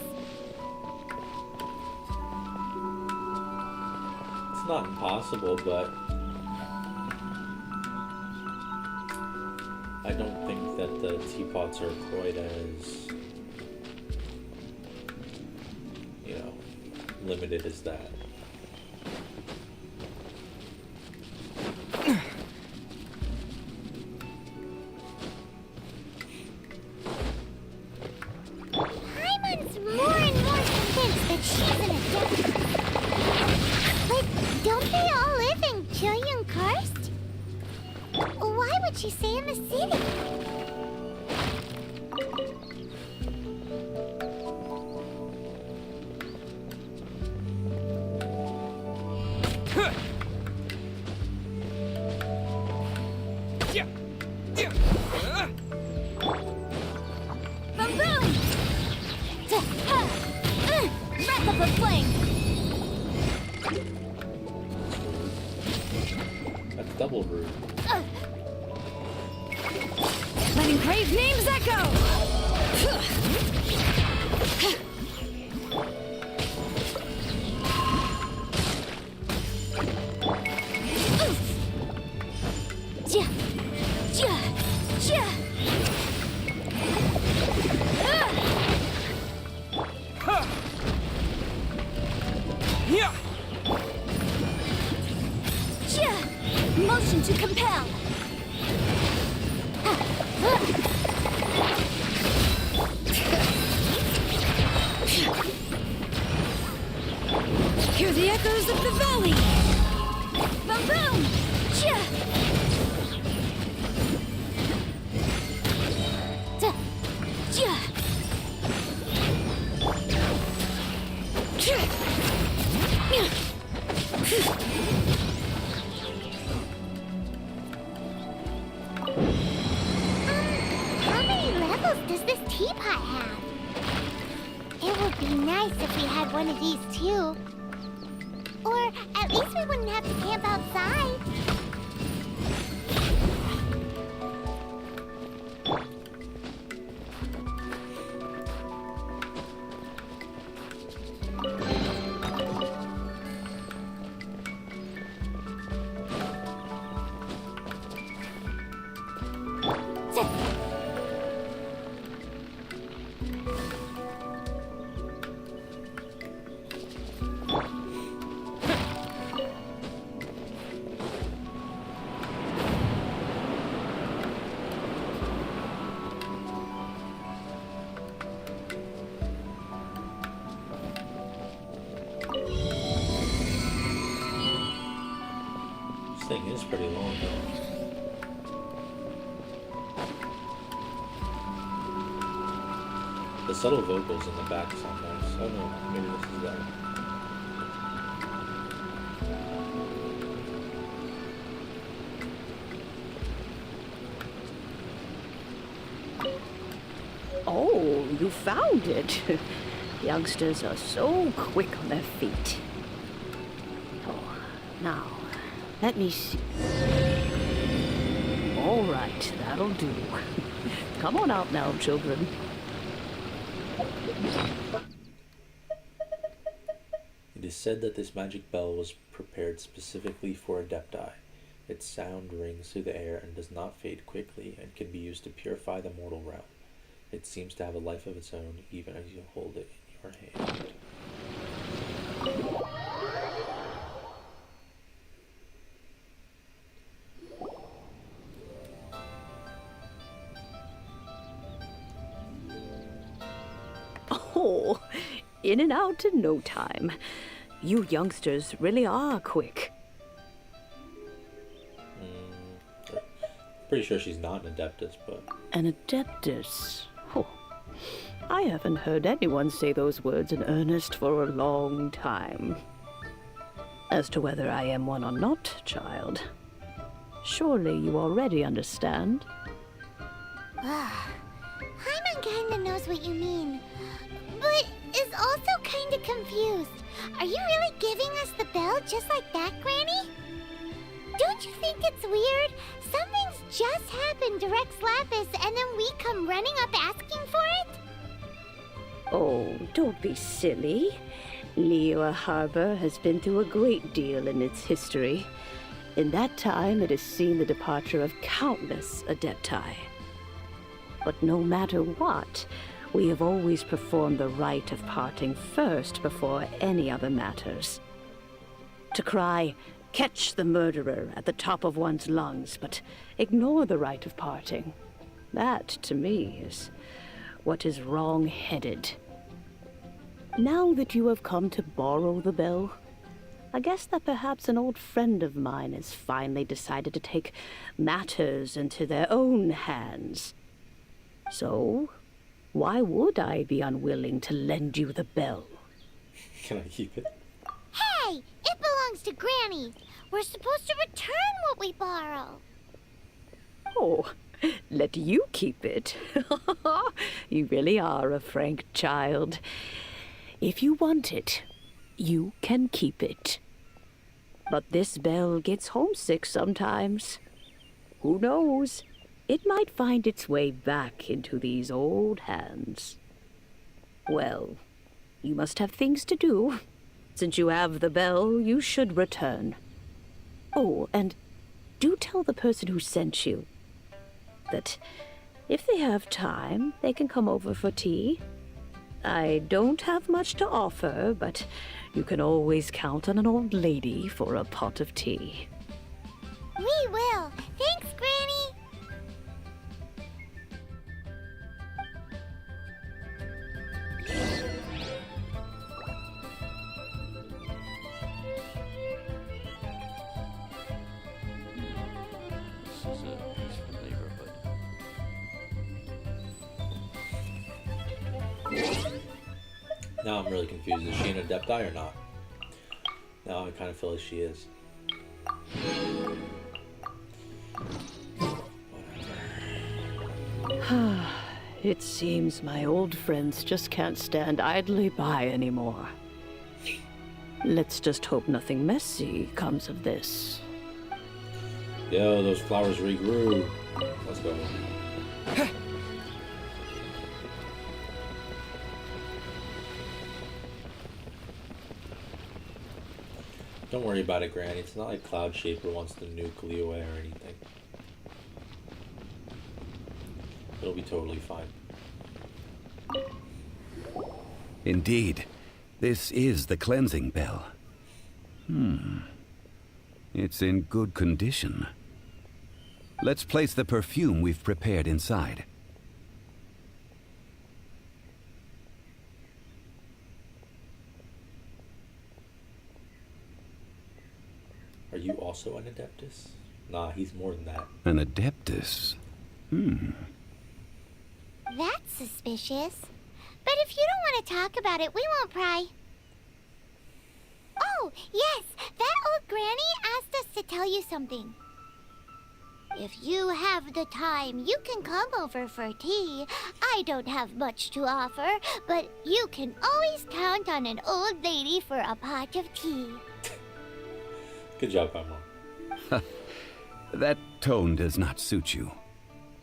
It's not impossible, but I don't think that the teapots are quite as, you know, limited as that. Paimon's more and more convinced that she's an adeptus. But don't they all live in Julian Karst? Why would she stay in the city? That's double rude. Letting Crave names echo! Motion to compel. Hear the echoes of the valley! Boom boom! How many levels does this teapot have? It would be nice if we had one of these too. Or at least we wouldn't have to camp outside. This thing is pretty long though. The subtle vocals in the back sound nice. I don't know, maybe this is that. Oh, you found it. Youngsters are so quick on their feet. Oh, now, let me see. All right, that'll do. Come on out now, children. It is said that this magic bell was prepared specifically for Adepti. Its sound rings through the air and does not fade quickly and can be used to purify the mortal realm. It seems to have a life of its own even as you hold it in your hand. Oh, in and out in no time. You youngsters really are quick. Pretty sure she's not an Adeptus, but... An Adeptus? Oh, I haven't heard anyone say those words in earnest for a long time. As to whether I am one or not, child, surely you already understand. Hyman kinda knows what you mean, but is also kinda confused. Are you really giving us the bell just like that, Granny? Don't you think it's weird? Something's just happened to Rex Lapis and then we come running up asking for it? Oh, don't be silly. Liyue Harbor has been through a great deal in its history. In that time, it has seen the departure of countless Adepti. But no matter what, we have always performed the rite of parting first before any other matters. To cry, "Catch the murderer," at the top of one's lungs, but ignore the rite of parting. That, to me, is what is wrong-headed. Now that you have come to borrow the bell, I guess that perhaps an old friend of mine has finally decided to take matters into their own hands. So, why would I be unwilling to lend you the bell? Can I keep it? Hey! It belongs to Granny! We're supposed to return what we borrow! Oh, let you keep it. You really are a frank child. If you want it, you can keep it. But this bell gets homesick sometimes. Who knows? It might find its way back into these old hands. Well, you must have things to do. Since you have the bell, you should return. Oh, and do tell the person who sent you that if they have time, they can come over for tea. I don't have much to offer, but you can always count on an old lady for a pot of tea. We will! Thanks, Granny! This is a peaceful neighborhood. Now I'm really confused. Is she an Adepti or not? Now I kind of feel like she is. It seems my old friends just can't stand idly by anymore. Let's just hope nothing messy comes of this. Yo, those flowers regrew. Let's go. Don't worry about it, Granny. It's not like Cloud Shaper wants to nuke Liyue or anything. It'll be totally fine. Indeed, this is the cleansing bell. It's in good condition. Let's place the perfume we've prepared inside. Are you also an Adeptus? Nah, he's more than that. An Adeptus? That's suspicious. But if you don't want to talk about it, we won't pry. Oh, yes, that old granny asked us to tell you something. If you have the time, you can come over for tea. I don't have much to offer, but you can always count on an old lady for a pot of tea. Good job, Paimon. That tone does not suit you.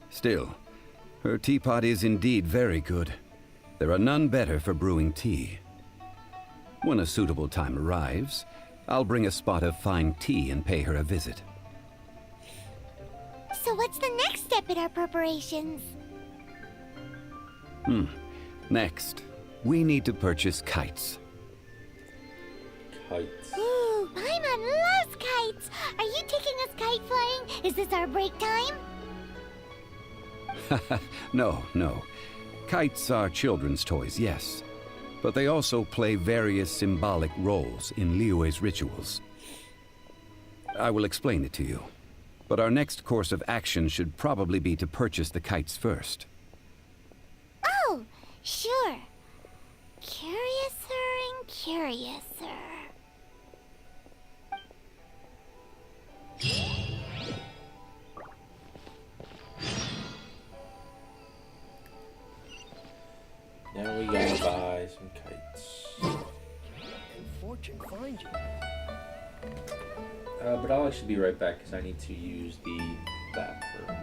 Still, her teapot is indeed very good. There are none better for brewing tea. When a suitable time arrives, I'll bring a spot of fine tea and pay her a visit. So what's the next step in our preparations? Next, we need to purchase kites. Kites. Ooh, Paimon loves kites! Are you taking us kite flying? Is this our break time? No. Kites are children's toys, yes. But they also play various symbolic roles in Liyue's rituals. I will explain it to you. But our next course of action should probably be to purchase the kites first. Oh, sure. Curiouser and curiouser. Now we gotta buy some kites. And fortune find you. But I'll actually be right back because I need to use the bathroom.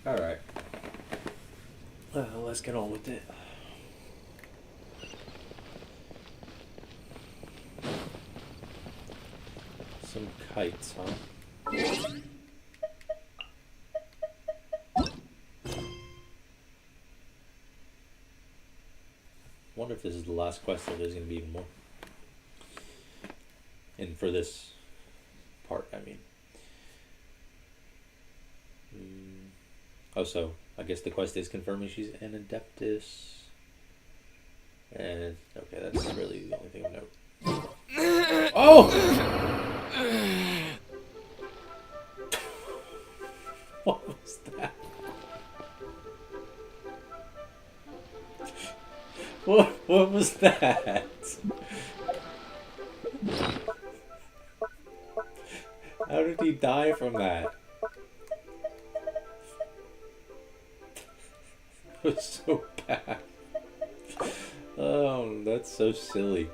Alright. Let's get on with it. Some kites, huh? Wonder if this is the last quest or there's going to be even more. And for this part, I mean. Oh, so I guess the quest is confirming she's an adeptus. And okay, that's really the only thing of note. Oh! What was that? What was that? How did he die from that? It was so bad. Oh, that's so silly.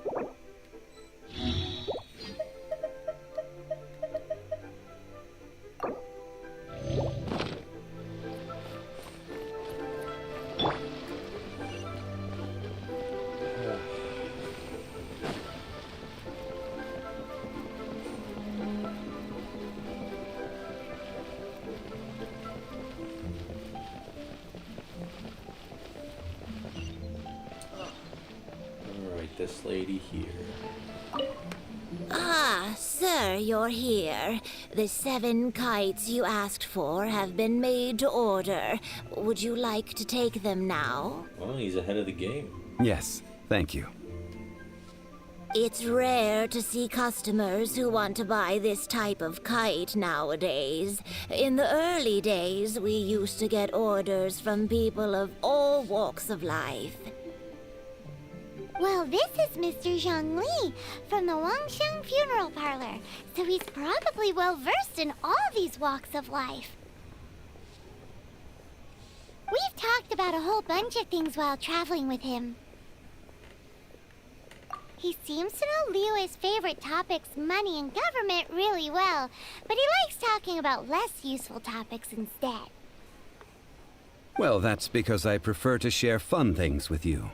This lady here. Ah, sir, you're here. The 7 kites you asked for have been made to order. Would you like to take them now? Well, he's ahead of the game. Yes, thank you. It's rare to see customers who want to buy this type of kite nowadays. In the early days, we used to get orders from people of all walks of life. Well, this is Mr. Zhang Li from the Wangsheng Funeral Parlor, so he's probably well versed in all these walks of life. We've talked about a whole bunch of things while traveling with him. He seems to know Liyue's favorite topics, money and government, really well, but he likes talking about less useful topics instead. Well, that's because I prefer to share fun things with you.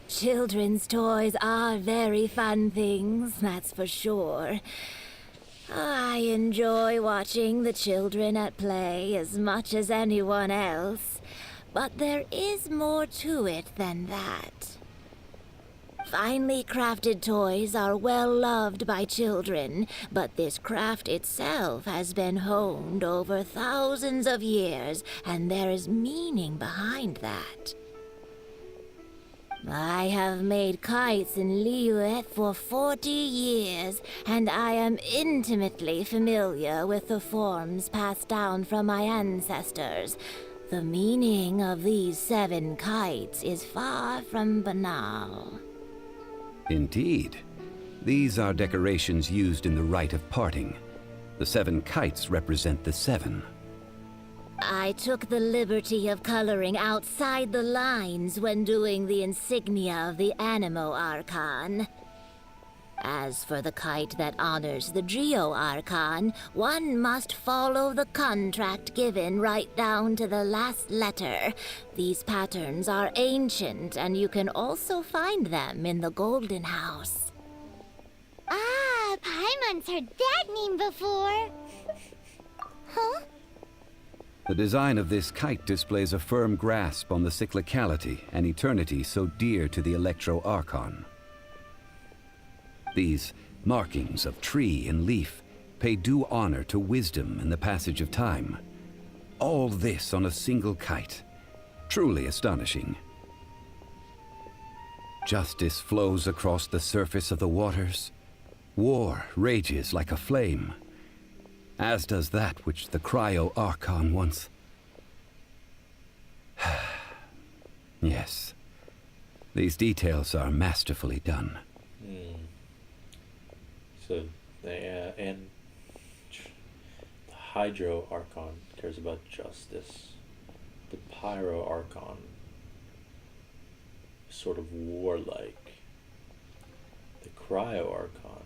Children's toys are very fun things, that's for sure. I enjoy watching the children at play as much as anyone else, but there is more to it than that. Finely crafted toys are well loved by children, but this craft itself has been honed over thousands of years, and there is meaning behind that. I have made kites in Liyue for 40 years, and I am intimately familiar with the forms passed down from my ancestors. The meaning of these 7 kites is far from banal. Indeed. These are decorations used in the rite of parting. The 7 kites represent the 7. I took the liberty of coloring outside the lines when doing the insignia of the Animo Archon. As for the kite that honors the Geo Archon, one must follow the contract given right down to the last letter. These patterns are ancient, and you can also find them in the Golden House. Ah, Paimon's heard that name before. Huh? The design of this kite displays a firm grasp on the cyclicality and eternity so dear to the Electro Archon. These markings of tree and leaf pay due honor to wisdom and the passage of time. All this on a single kite. Truly astonishing. Justice flows across the surface of the waters. War rages like a flame. As does that which the Cryo Archon once... Yes. These details are masterfully done. So, and the Hydro Archon cares about justice. The Pyro Archon is sort of warlike. The Cryo Archon,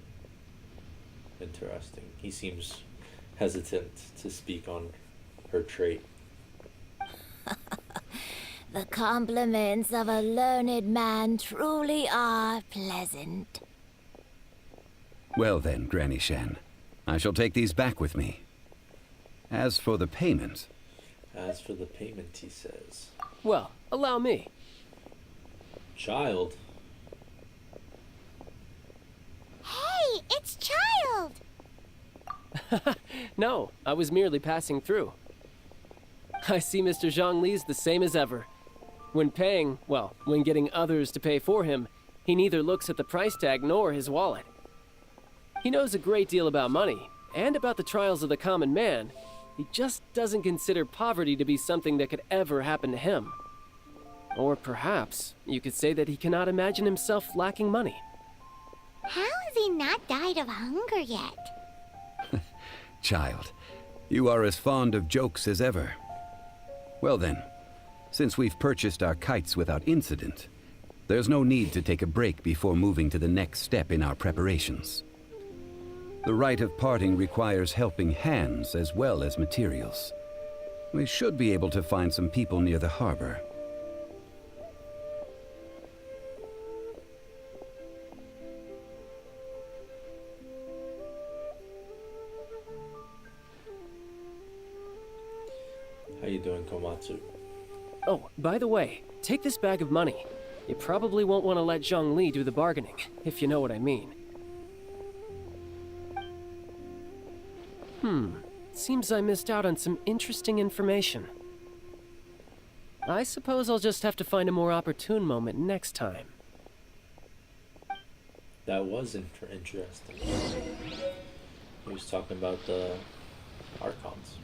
interesting. He seems hesitant to speak on her trait. The compliments of a learned man truly are pleasant. Well then, Granny Shan, I shall take these back with me. As for the payment... As for the payment, he says. Well, allow me. Child. Hey! No, I was merely passing through. I see Mr. Zhongli's the same as ever. When paying, well, when getting others to pay for him, he neither looks at the price tag nor his wallet. He knows a great deal about money, and about the trials of the common man. He just doesn't consider poverty to be something that could ever happen to him. Or perhaps you could say that he cannot imagine himself lacking money. How has he not died of hunger yet? Child, you are as fond of jokes as ever. Well then, since we've purchased our kites without incident, there's no need to take a break before moving to the next step in our preparations. The rite of parting requires helping hands as well as materials. We should be able to find some people near the harbor. How you doing, Komatsu? Oh, by the way, take this bag of money. You probably won't want to let Zhongli do the bargaining, if you know what I mean. Seems I missed out on some interesting information. I suppose I'll just have to find a more opportune moment next time. That was interesting. He was talking about the Archons.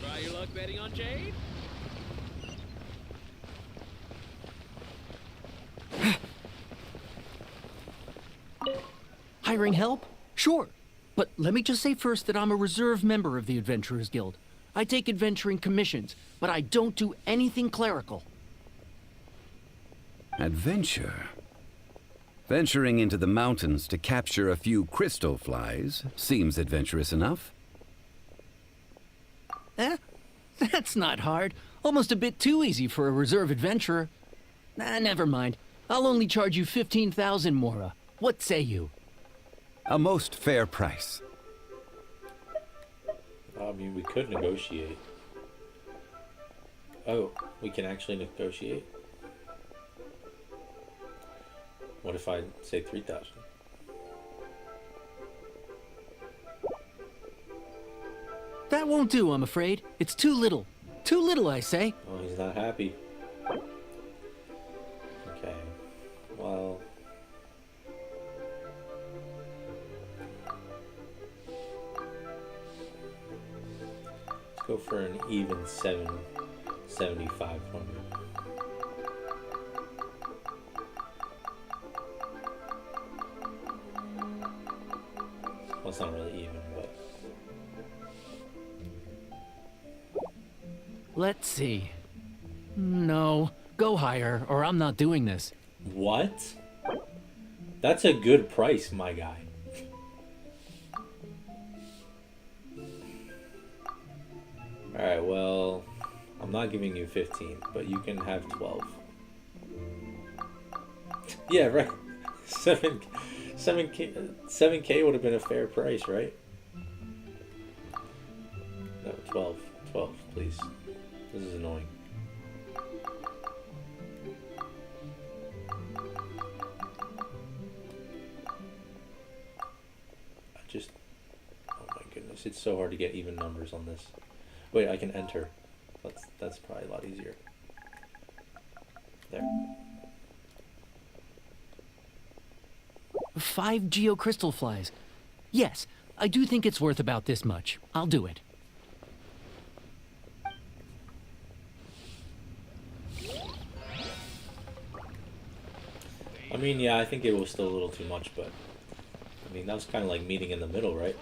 Try your luck betting on Jade? Hiring help? Sure. But let me just say first that I'm a reserve member of the Adventurers Guild. I take adventuring commissions, but I don't do anything clerical. Adventure? Venturing into the mountains to capture a few crystal flies seems adventurous enough. That's not hard. Almost a bit too easy for a reserve adventurer. Never mind. I'll only charge you 15,000 Mora. What say you? A most fair price. I mean, we could negotiate. Oh, we can actually negotiate? What if I say 3,000? That won't do, I'm afraid. It's too little. Too little, I say. Oh, he's not happy. Okay. Well... let's go for an even 7,500. Well, it's not really even, but... Let's see. No, go higher, or I'm not doing this. What? That's a good price, my guy. Alright, well, I'm not giving you 15, but you can have 12. Yeah, right. 7K would have been a fair price, right? No, 12. 12, please. This is annoying. Oh my goodness, it's so hard to get even numbers on this. Wait, I can enter. That's probably a lot easier. There. 5 geocrystal flies. Yes, I do think it's worth about this much. I'll do it. I mean, yeah, I think it was still a little too much, but... I mean, that was kind of like meeting in the middle, right?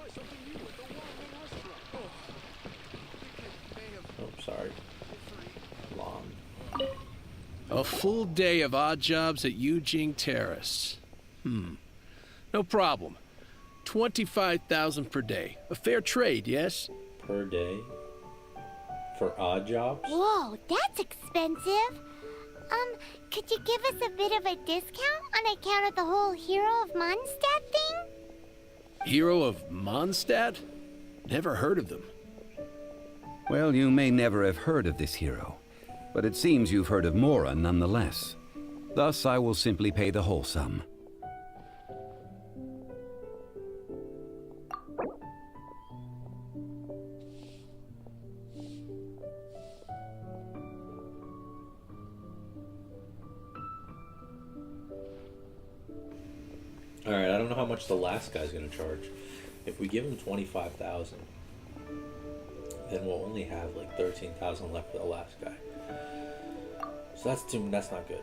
Oh, sorry. Long. A full day of odd jobs at Yujing Terrace. No problem. 25,000 per day. A fair trade, yes? Per day? For odd jobs? Whoa, that's expensive. Could you give us a bit of a discount on account of the whole Hero of Mondstadt thing? Hero of Mondstadt? Never heard of them. Well, you may never have heard of this hero, but it seems you've heard of Mora nonetheless. Thus, I will simply pay the whole sum. Alright, I don't know how much the last guy's gonna charge. If we give him 25,000, then we'll only have like 13,000 left for the last guy. So that's not good.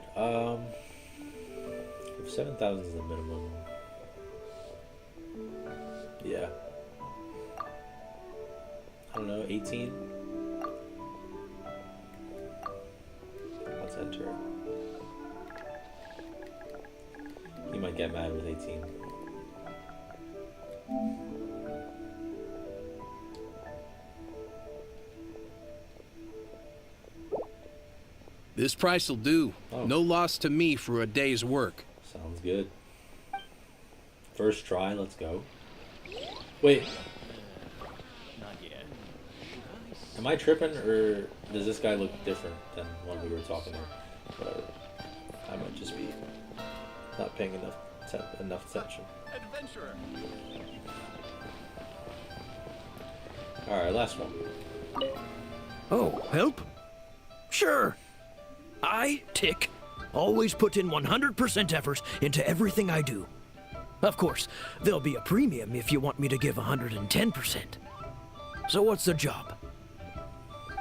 If 7,000 is the minimum, yeah. I don't know, 18? Let's enter. He might get mad with 18. This price will do. Oh. No loss to me for a day's work. Sounds good. First try, let's go. Wait. Not yet. Am I tripping, or does this guy look different than when we were talking to? Whatever. I might just be not paying enough attention. Adventurer. Alright, last one. Oh, help? Sure. I, Tick, always put in 100% effort into everything I do. Of course, there'll be a premium if you want me to give 110%. So what's the job?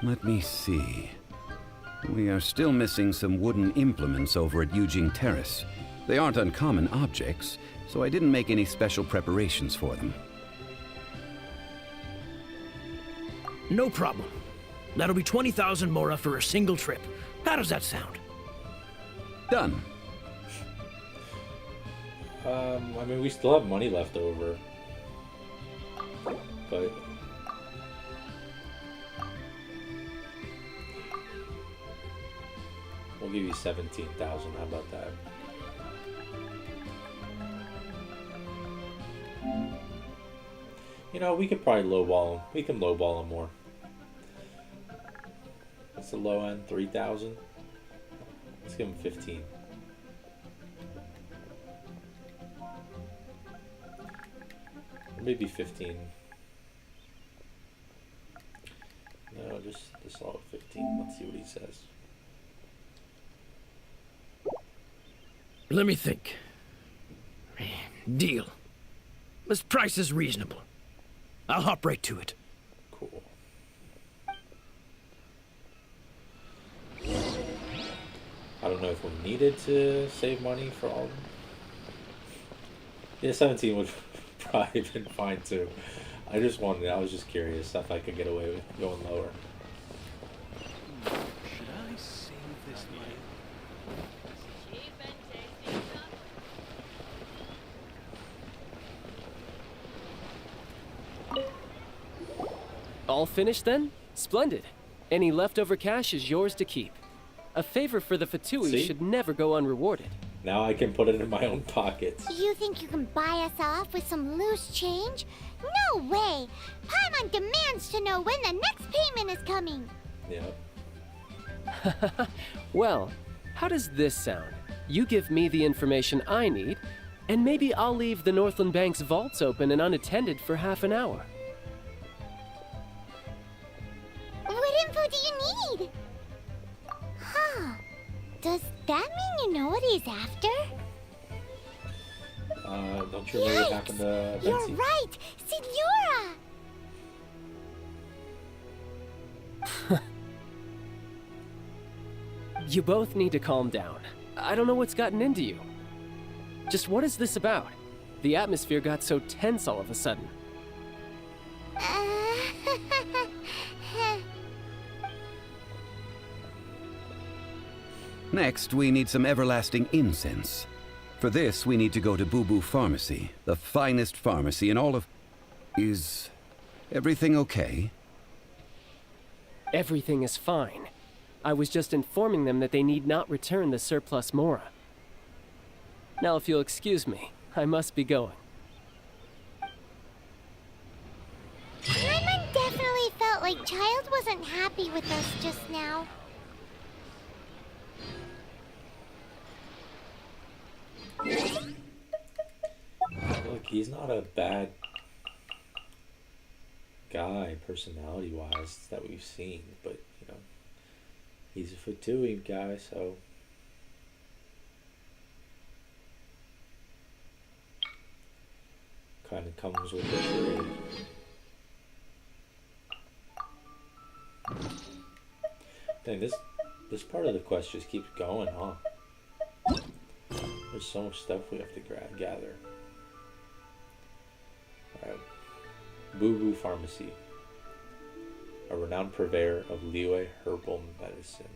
Let me see. We are still missing some wooden implements over at Yujing Terrace. They aren't uncommon objects, so I didn't make any special preparations for them. No problem. That'll be 20,000 mora for a single trip. How does that sound? Done. I mean, we still have money left over. But... we'll give you 17,000, how about that? You know, we could probably lowball him. We can lowball him more. What's the low end? 3,000? Let's give him 15. Maybe 15. No, just all at 15. Let's see what he says. Let me think. Deal. This price is reasonable. I'll hop right to it. Cool. I don't know if we needed to save money for all of them. Yeah, 17 would probably have been fine too. I was just curious if I could get away with going lower. Should I save this money? All finished then? Splendid. Any leftover cash is yours to keep. A favor for the Fatui See? should never go unrewarded. Now I can put it in my own pockets. You think you can buy us off with some loose change? No way! Paimon demands to know when the next payment is coming. Yeah. Well, how does this sound? You give me the information I need, and maybe I'll leave the Northland Bank's vaults open and unattended for half an hour. What info do you need? Huh. Does that mean you know what he's after? Don't you know what happened to Betsy? You're right! Signora! You both need to calm down. I don't know what's gotten into you. Just what is this about? The atmosphere got so tense all of a sudden. Next, we need some everlasting incense. For this, we need to go to Boo Boo Pharmacy, the finest pharmacy in all of... Is everything okay? Everything is fine. I was just informing them that they need not return the surplus mora. Now, if you'll excuse me, I must be going. Paimon definitely felt like Child wasn't happy with us just now. Look, he's not a bad guy personality-wise that we've seen, but, you know, he's a Fatui guy, so... comes with the trade. Dang, this part of the quest just keeps going, huh? There's so much stuff we have to gather. Alright. Boo Boo Pharmacy. A renowned purveyor of Liyue herbal medicine.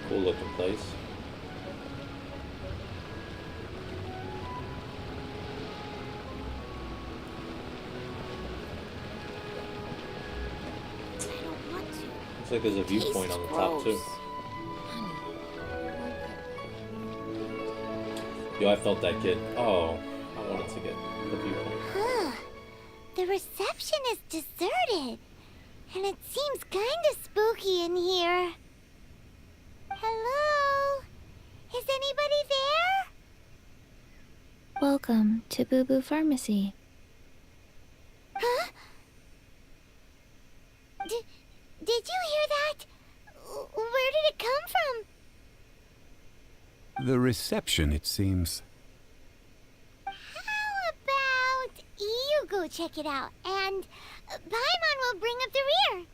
Cool looking place. Looks like there's a viewpoint on the top too. Yo, I felt that kid. Oh, I wanted to get the viewpoint. Huh. The reception is deserted. And it seems kinda spooky in here. Hello? Is anybody there? Welcome to Boo Boo Pharmacy. Huh? Did you hear that? Where did it come from? The reception, it seems. How about you go check it out, and Paimon will bring up the rear.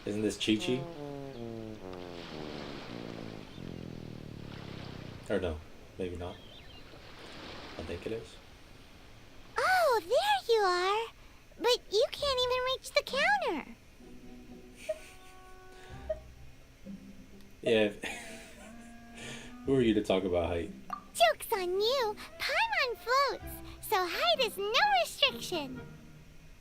Isn't this Chi-Chi? Or no, maybe not. I think it is. Oh, there you are. But you can't even reach the counter. Yeah. Who are you to talk about height? Joke's on you. Paimon floats, so height is no restriction.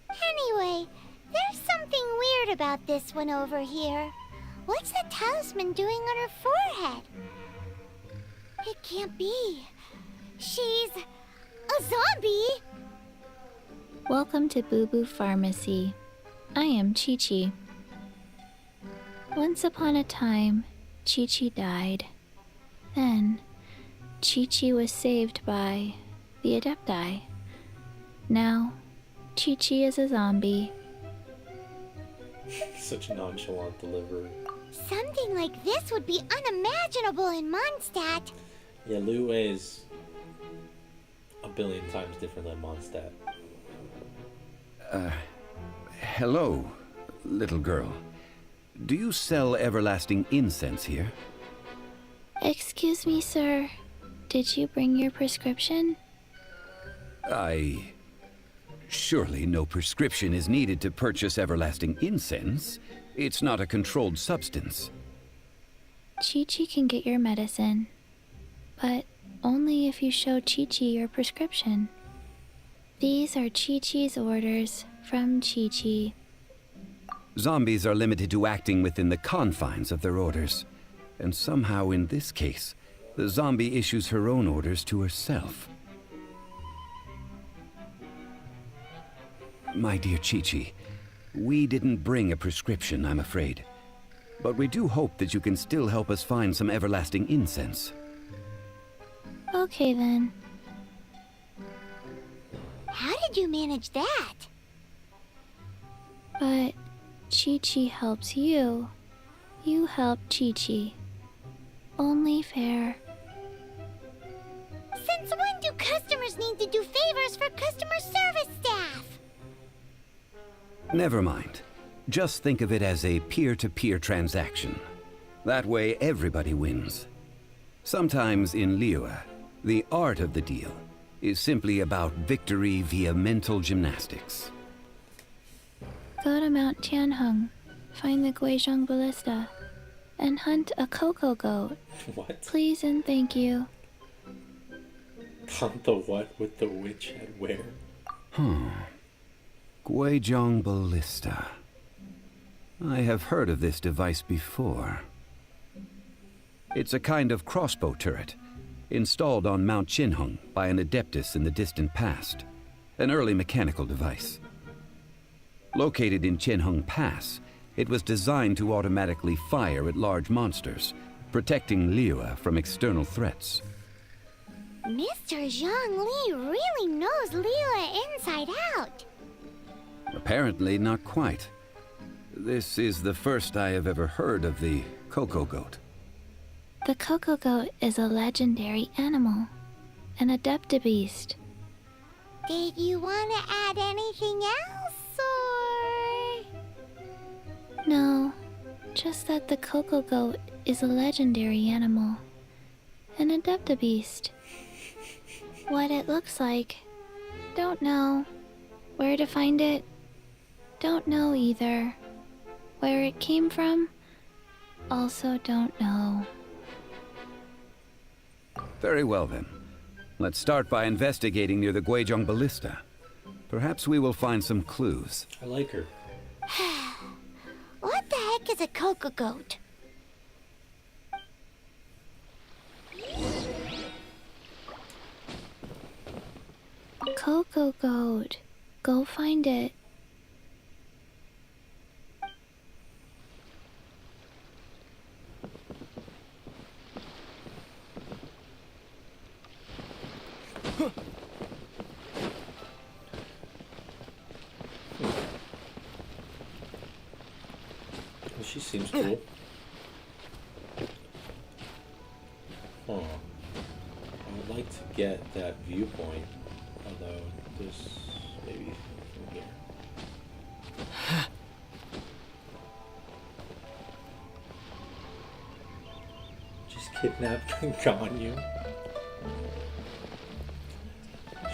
Anyway, there's something weird about this one over here. What's the talisman doing on her forehead? It can't be. She's a zombie. Welcome to Boo Boo Pharmacy. I am Chi-Chi. Once upon a time, Chi-Chi died. Then, Chi-Chi was saved by the Adepti. Now, Chi-Chi is a zombie. Such nonchalant delivery. Something like this would be unimaginable in Mondstadt. Yeah, Liyue is a billion times different than Mondstadt. Hello, little girl. Do you sell everlasting incense here? Excuse me, sir. Did you bring your prescription? Surely no prescription is needed to purchase everlasting incense. It's not a controlled substance. Chi-Chi can get your medicine, but only if you show Chi-Chi your prescription. These are Chi-Chi's orders from Chi-Chi. Zombies are limited to acting within the confines of their orders. And somehow in this case, the zombie issues her own orders to herself. My dear Chi-Chi, we didn't bring a prescription, I'm afraid. But we do hope that you can still help us find some everlasting incense. Okay then. How did you manage that? But Chi-Chi helps you. You help Chi-Chi. Only fair. Since when do customers need to do favors for customer service staff? Never mind. Just think of it as a peer-to-peer transaction. That way everybody wins. Sometimes in Liyue, the art of the deal is simply about victory via mental gymnastics. Go to Mount Tianheng, find the Guizhong Ballista, and hunt a cocoa goat. What? Please and thank you. Hunt the what with the witch head where? Guizhong Ballista. I have heard of this device before. It's a kind of crossbow turret, installed on Mount Tianheng by an adeptus in the distant past. An early mechanical device. Located in Tianheng Pass, it was designed to automatically fire at large monsters, protecting Liyue from external threats. Mr. Zhongli really knows Liyue inside out. Apparently not quite. This is the first I have ever heard of the cocoa goat. The cocoa goat is a legendary animal, an adeptabeast. Did you want to add anything else, or...? No, just that the cocoa goat is a legendary animal, an adeptabeast. What it looks like, don't know. Where to find it, don't know either. Where it came from, also don't know. Very well then. Let's start by investigating near the Guizhong Ballista. Perhaps we will find some clues. I like her. What the heck is a cocoa goat? Cocoa goat. Go find it. Well, she seems cool. Huh. I would like to get that viewpoint, although this maybe from here. Just kidnapped Ganyu.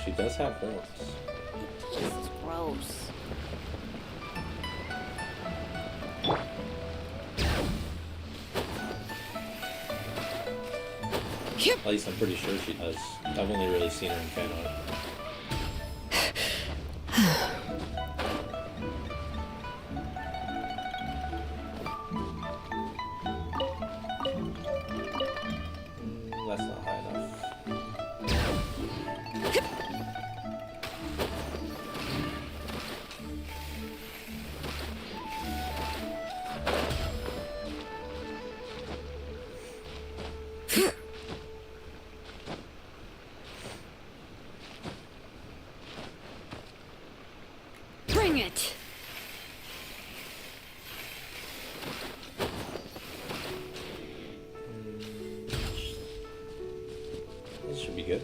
She does have horns. Tastes gross. At least I'm pretty sure she does. I've only really seen her in fan art. That's not high enough. Bring it! This should be good.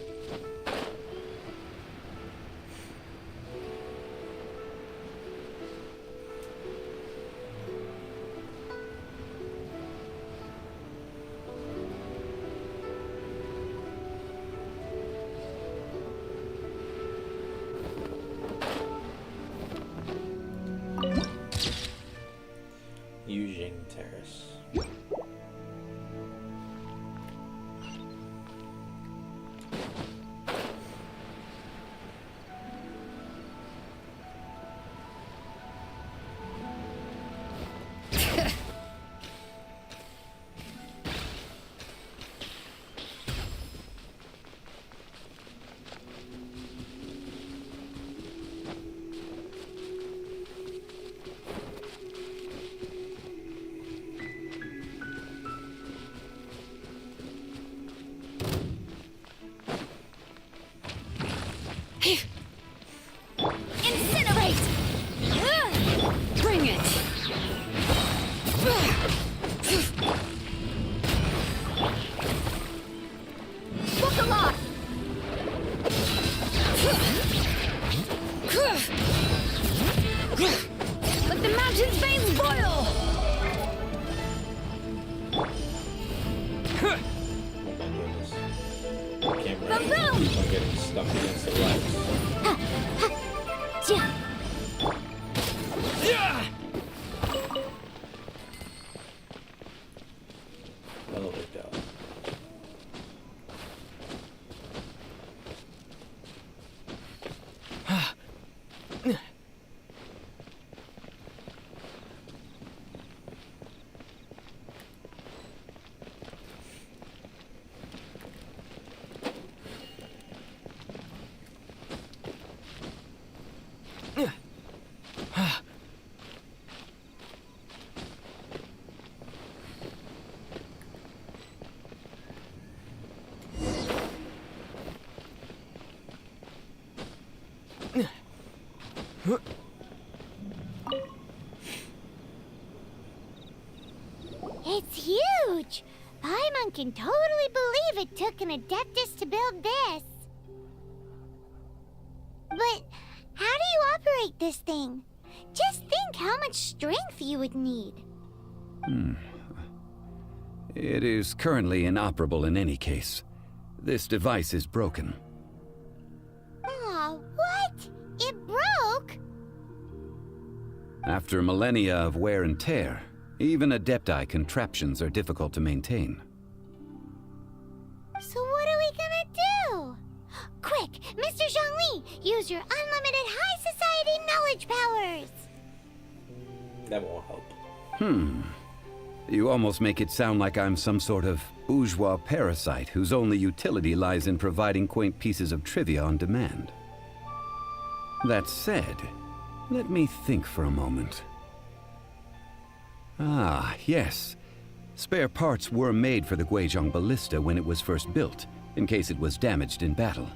Yujing Terrace. getting stuck against the legs. Well worked out. It's huge! Paimon can totally believe it took an Adeptus to build this. But how do you operate this thing? Just think how much strength you would need. It is currently inoperable in any case. This device is broken. Aw, what? It broke? After millennia of wear and tear, even Adepti contraptions are difficult to maintain. So what are we gonna do? Quick, Mr. Zhongli, use your unlimited high society knowledge powers! That won't help. You almost make it sound like I'm some sort of bourgeois parasite whose only utility lies in providing quaint pieces of trivia on demand. That said, let me think for a moment. Ah, yes. Spare parts were made for the Guizhong Ballista when it was first built, in case it was damaged in battle.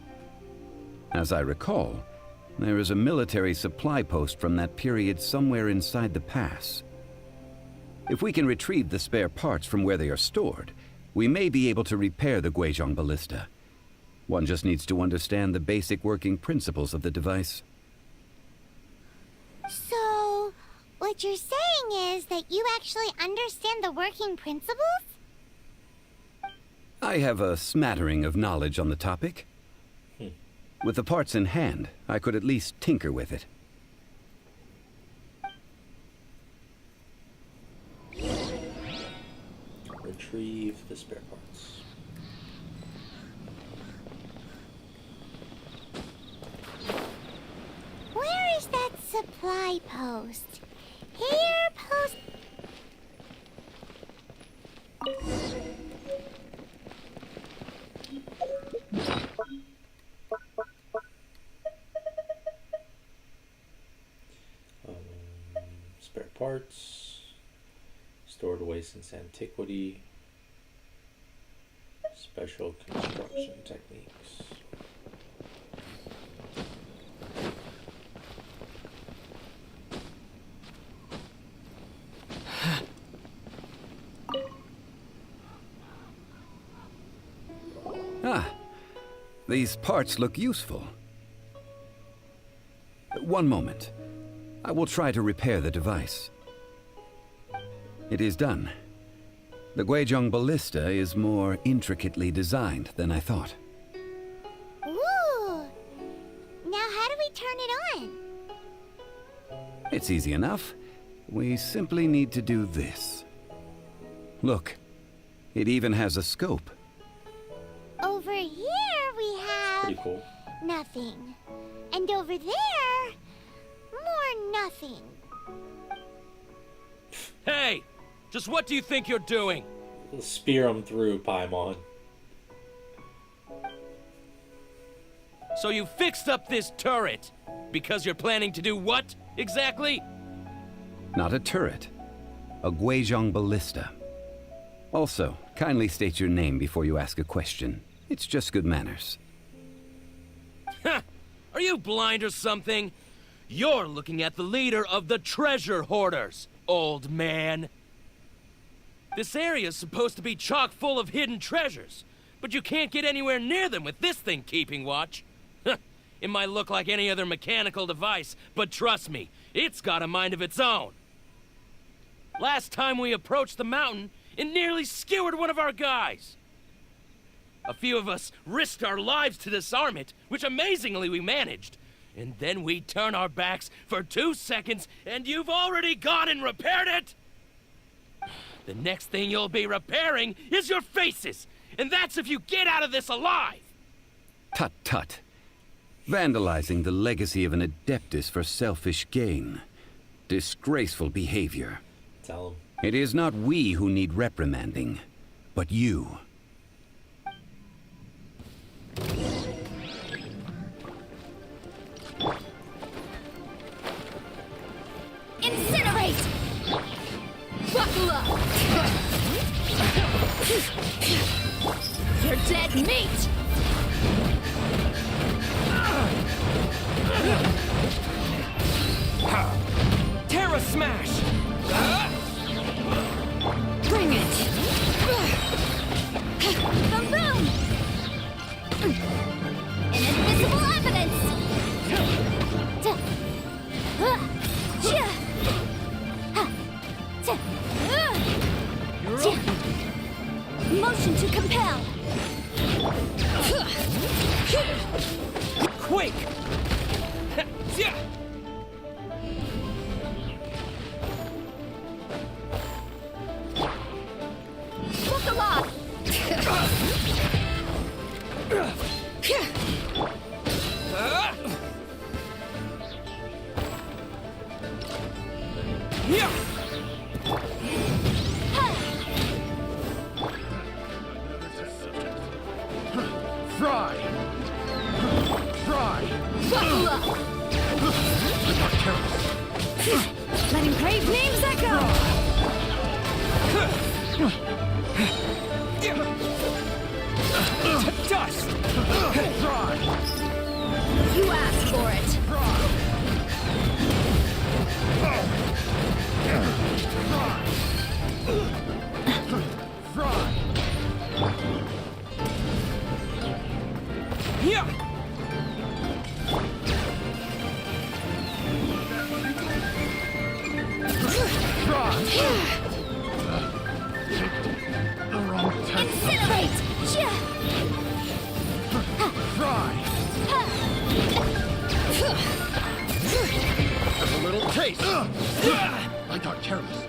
As I recall, there is a military supply post from that period somewhere inside the pass. If we can retrieve the spare parts from where they are stored, we may be able to repair the Guizhong Ballista. One just needs to understand the basic working principles of the device. So, what you're saying is that you actually understand the working principles? I have a smattering of knowledge on the topic. With the parts in hand, I could at least tinker with it. Retrieve the spare parts. Where is that supply post? Here, post... Spare parts. Stored away since antiquity. Special construction techniques. Ah, these parts look useful. One moment. I will try to repair the device. It is done. The Guizhong Ballista is more intricately designed than I thought. Ooh! Now how do we turn it on? It's easy enough. We simply need to do this. Look, it even has a scope. Over here we have... Pretty cool. Nothing. And over there... more nothing. Hey! Just what do you think you're doing? Spear him through, Paimon. So you fixed up this turret because you're planning to do what, exactly? Not a turret. A Guizhong Ballista. Also, kindly state your name before you ask a question. It's just good manners. Ha! Are you blind or something? You're looking at the leader of the treasure hoarders, old man. This area's supposed to be chock full of hidden treasures, but you can't get anywhere near them with this thing keeping watch. It might look like any other mechanical device, but trust me, it's got a mind of its own. Last time we approached the mountain, it nearly skewered one of our guys. A few of us risked our lives to disarm it, which amazingly we managed. And then we turn our backs for 2 seconds, and you've already gone and repaired it? The next thing you'll be repairing is your faces, and that's if you get out of this alive! Tut tut. Vandalizing the legacy of an Adeptus for selfish gain. Disgraceful behavior. Tell him. It is not we who need reprimanding, but you. Incinerate! Buckle up! You're dead meat! Terra Smash! Bring it! Boom boom! Inadmissible evidence! Motion to compel! Quake! Look alive! Fry! Fry! Buckle up! Letting brave names echo! Dust! Fry! You asked for it! Fry! Yeah! The wrong type. Incinerate! Fry! Have a little taste. I got careless.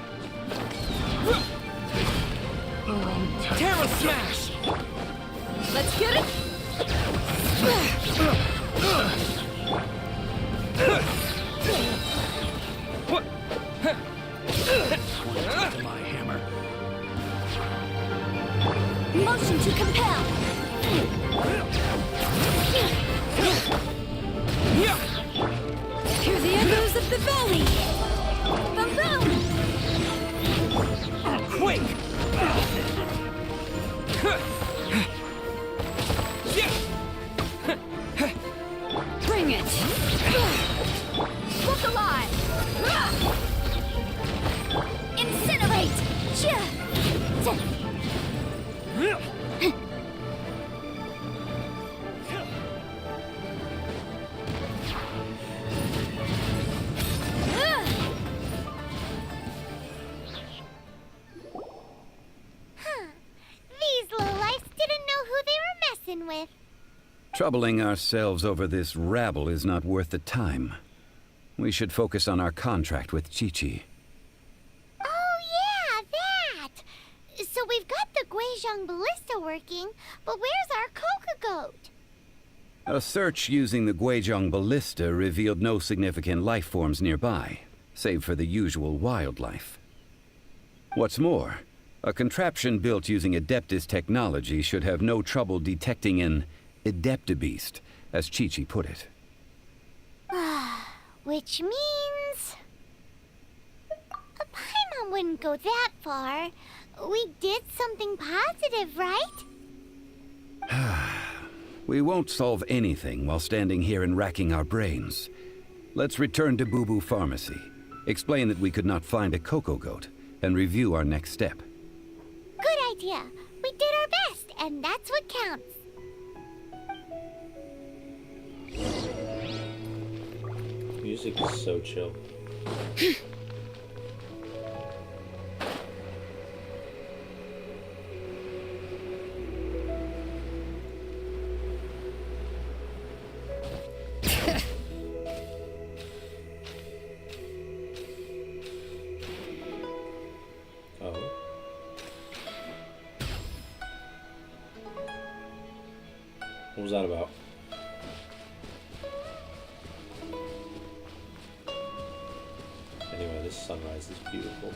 The wrong type. Terra Smash! Let's get it! My hammer. Motion to compel! Hear the echoes of the valley! Boom boom! Quake! Bring it! Look alive! Incinerate! These lowlifes didn't know who they were messing with. Troubling ourselves over this rabble is not worth the time. We should focus on our contract with Chi-Chi. Oh yeah, that! So we've got the Guizhong ballista working, but where's our Coca-Goat? A search using the Guizhong ballista revealed no significant life forms nearby, save for the usual wildlife. What's more, a contraption built using Adeptus technology should have no trouble detecting an Adeptabeast, as Chi-Chi put it. Which means... Paimon wouldn't go that far. We did something positive, right? We won't solve anything while standing here and racking our brains. Let's return to Boo Boo Pharmacy, explain that we could not find a Coco-Goat, and review our next step. Good idea. We did our best, and that's what counts. Music is so chill. What was that about? Anyway, this sunrise is beautiful.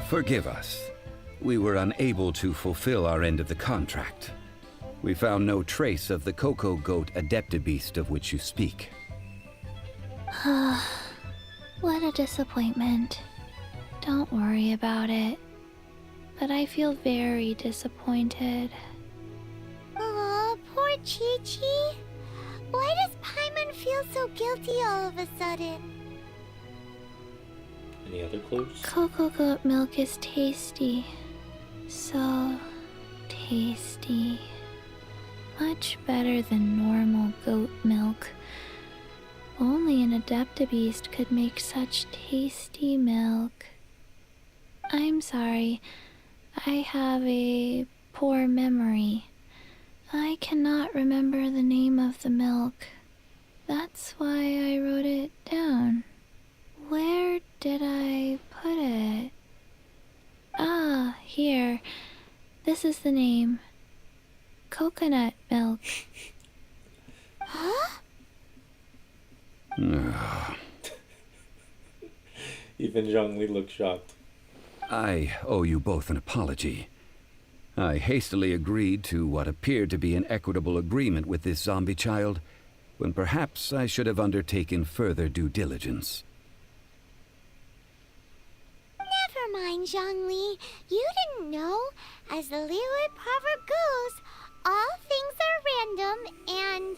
Forgive us. We were unable to fulfill our end of the contract. We found no trace of the Cocoa Goat Adeptabeast of which you speak. What a disappointment. Don't worry about it. But I feel very disappointed. Aw, poor Chi-Chi. Why does Paimon feel so guilty all of a sudden? Any other clues? Cocoa goat milk is tasty. So tasty. Much better than normal goat milk. Only an Adeptabeast could make such tasty milk. I'm sorry. I have a poor memory. I cannot remember the name of the milk. That's why I wrote it down. Where did I put it? Ah, here. This is the name. Coconut milk. Huh? Even Zhongli looked shocked. I owe you both an apology. I hastily agreed to what appeared to be an equitable agreement with this zombie child, when perhaps I should have undertaken further due diligence. Never mind, Zhongli. You didn't know. As the Liyue proverb goes, all things are random and,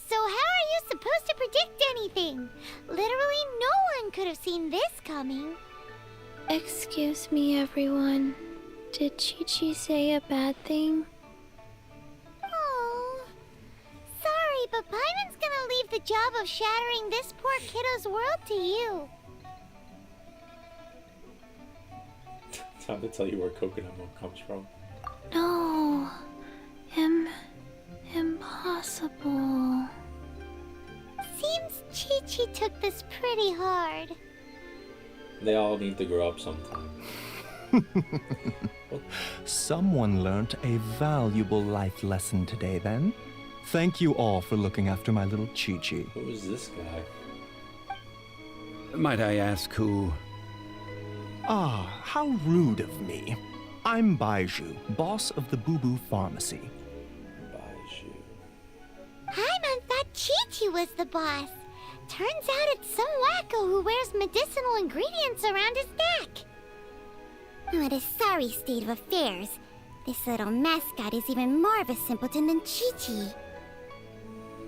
so how are you supposed to predict anything? Literally no one could have seen this coming. Excuse me, everyone. Did Chi-Chi say a bad thing? Oh, sorry, but Paimon's gonna leave the job of shattering this poor kiddo's world to you. Time to tell you where coconut milk comes from. No. Impossible. Seems Chi-Chi took this pretty hard. They all need to grow up sometime. Someone learnt a valuable life lesson today, then. Thank you all for looking after my little Chi-Chi. Who is this guy? Might I ask who? Ah, how rude of me. I'm Baiju, boss of the Boo Boo Pharmacy. Baiju. Paimon thought Chi-Chi was the boss. Turns out it's some wacko who wears medicinal ingredients around his neck. What a sorry state of affairs. This little mascot is even more of a simpleton than Chi-Chi.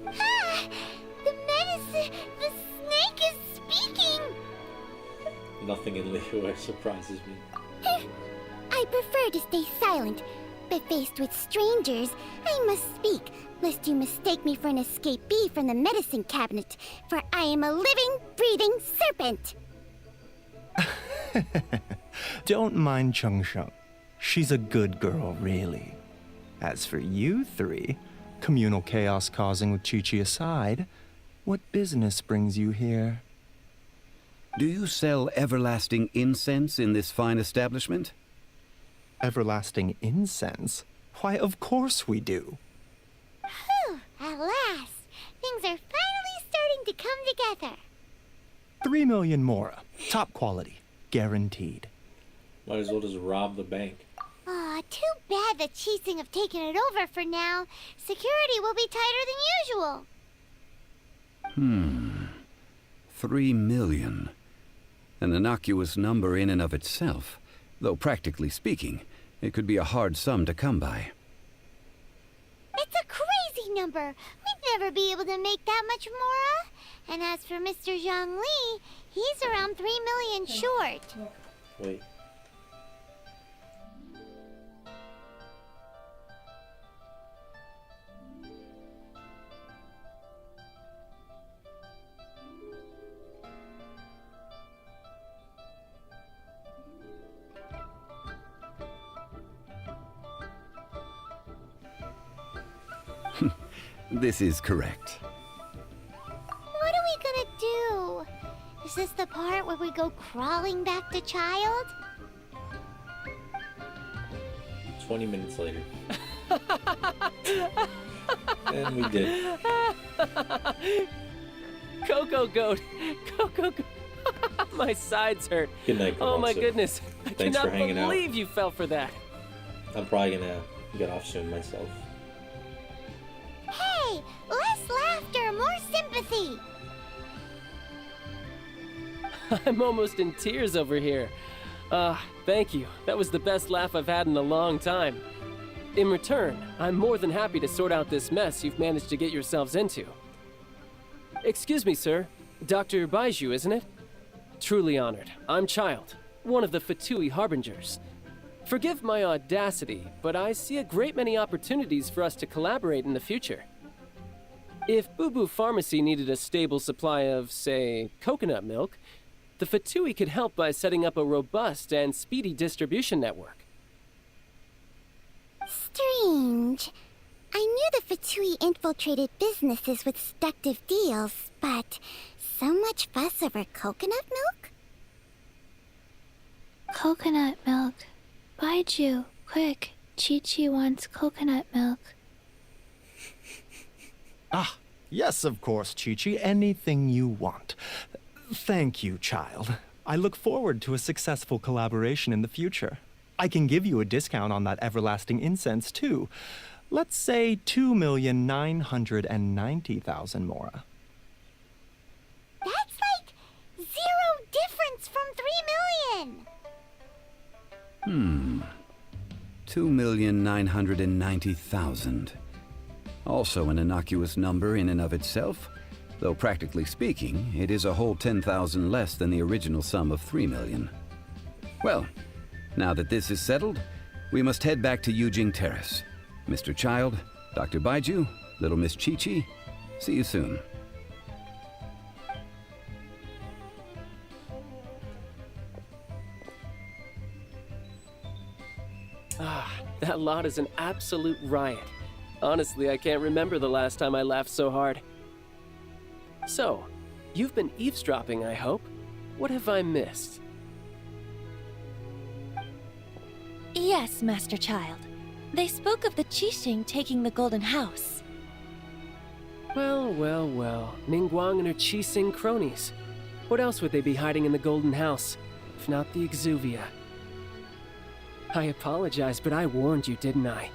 Ah! The snake is speaking! Nothing in Liyue surprises me. I prefer to stay silent, but faced with strangers, I must speak, lest you mistake me for an escapee from the medicine cabinet, for I am a living, breathing serpent! Don't mind Chung Sheng. She's a good girl, really. As for you three, communal chaos causing with Chi-Chi aside, what business brings you here? Do you sell everlasting incense in this fine establishment? Everlasting incense? Why, of course we do. Whew, at last! Things are finally starting to come together. 3 million mora. Top quality. Guaranteed. Might as well just rob the bank. Aw, too bad glad the Qixing have taken it over for now. Security will be tighter than usual. 3 million. An innocuous number in and of itself, though practically speaking, it could be a hard sum to come by. It's a crazy number. We'd never be able to make that much, Mora. And as for Mr. Zhongli, he's around 3 million short. Wait. This is correct. What are we gonna do? Is this the part where we go crawling back to Child? 20 minutes later. And we did. Coco Goat! Coco Goat! My sides hurt. Good night, Oh my Komatsu. goodness. I Thanks for cannot hanging out. believe you fell for that. I'm probably gonna get off soon myself. Hey, less laughter, more sympathy. I'm almost in tears over here. Thank you. That was the best laugh I've had in a long time. In return, I'm more than happy to sort out this mess you've managed to get yourselves into. Excuse me, sir. Dr. Baiju, isn't it? Truly honored. I'm Child, one of the Fatui Harbingers. Forgive my audacity, but I see a great many opportunities for us to collaborate in the future. If Boo Boo Pharmacy needed a stable supply of, say, coconut milk, the Fatui could help by setting up a robust and speedy distribution network. Strange. I knew the Fatui infiltrated businesses with seductive deals, but so much fuss over coconut milk? Coconut milk. Baiju, quick. Chi-Chi wants coconut milk. Ah, yes, of course, Chi-Chi. Anything you want. Thank you, Child. I look forward to a successful collaboration in the future. I can give you a discount on that everlasting incense, too. Let's say 2,990,000 Mora. That's like 0 difference from 3 million. 2,990,000. Also an innocuous number in and of itself, though practically speaking, it is a whole 10,000 less than the original sum of 3 million. Well, now that this is settled, we must head back to Yujing Terrace. Mr. Child, Dr. Baiju, Little Miss Chi-Chi, see you soon. That lot is an absolute riot. Honestly, I can't remember the last time I laughed so hard. So, you've been eavesdropping, I hope? What have I missed? Yes, Master Child. They spoke of the Qixing taking the Golden House. Well, well, well. Ningguang and her Qixing cronies. What else would they be hiding in the Golden House, if not the Exuvia? I apologize, but I warned you, didn't I?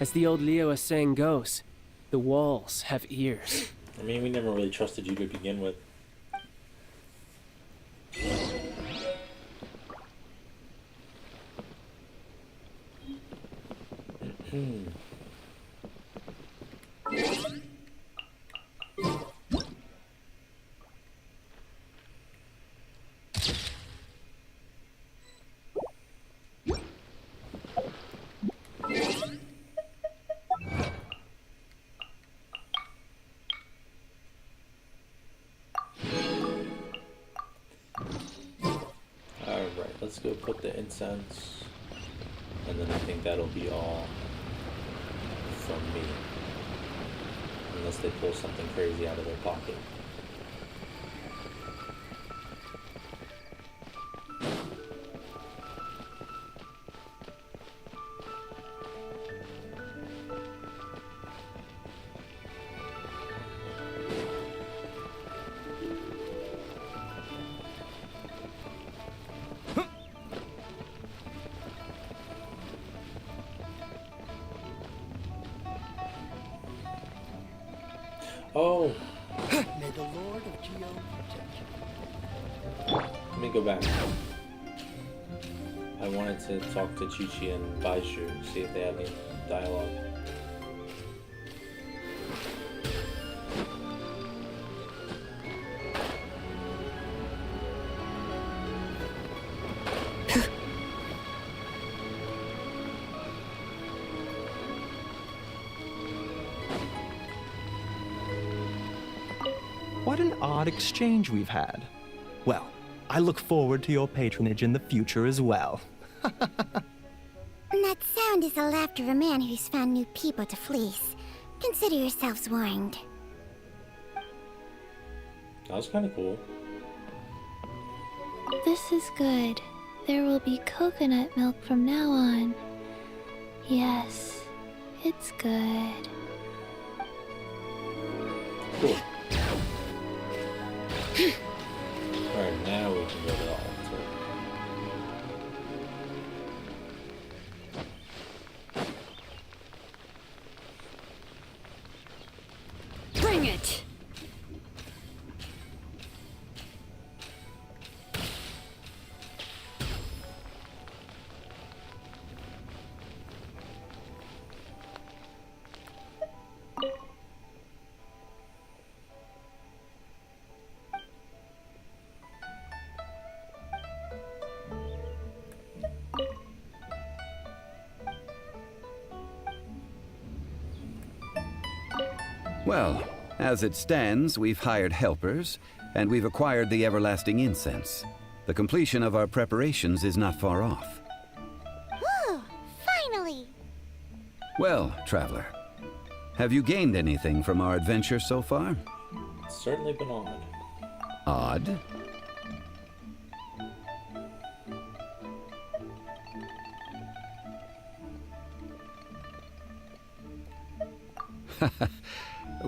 As the old Liyue saying goes, the walls have ears. I mean, we never really trusted you to begin with. Alright, let's go put the incense, and then I think that'll be all from me. Unless they pull something crazy out of their pocket. Oh, May the Lord of Geo protect you. let me go back. I wanted to talk to Chi-Chi and Baishu, see if they have any dialogue. What an odd exchange we've had. Well, I look forward to your patronage in the future as well. That sound is the laughter of a man who's found new people to fleece. Consider yourselves warned. That was kind of cool. This is good. There will be coconut milk from now on. Yes, it's good. Cool. Alright, now we can go to the altar. Bring it! Well, as it stands, we've hired helpers, and we've acquired the everlasting incense. The completion of our preparations is not far off. Whew, finally! Well, traveler, have you gained anything from our adventure so far? It's certainly been odd. Odd?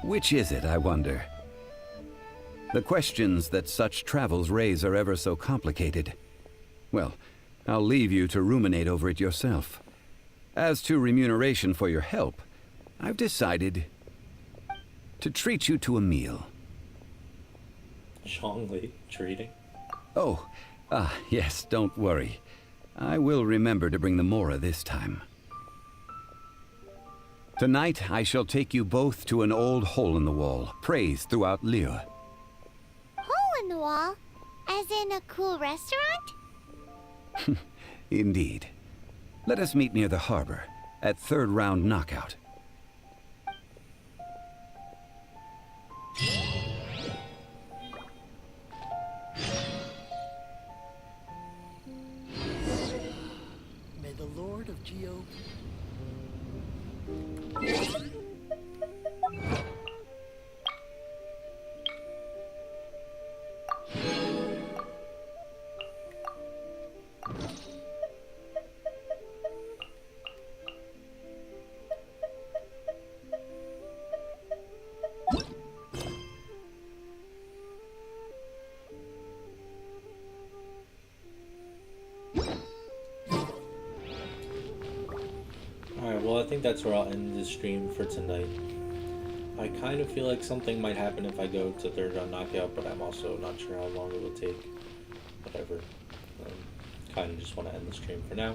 Which is it, I wonder? The questions that such travels raise are ever so complicated. Well, I'll leave you to ruminate over it yourself. As to remuneration for your help, I've decided to treat you to a meal. Zhongli treating? Oh, yes, don't worry. I will remember to bring the Mora this time. Tonight, I shall take you both to an old hole-in-the-wall, praised throughout Liyue. Hole in the wall? As in a cool restaurant? Indeed. Let us meet near the harbor, at third round knockout. May the Lord of Geo. Alright, well I think that's where I'll end the stream for tonight. I kind of feel like something might happen if I go to third round knockout, but I'm also not sure how long it will take. Whatever. Kind of just want to end the stream for now,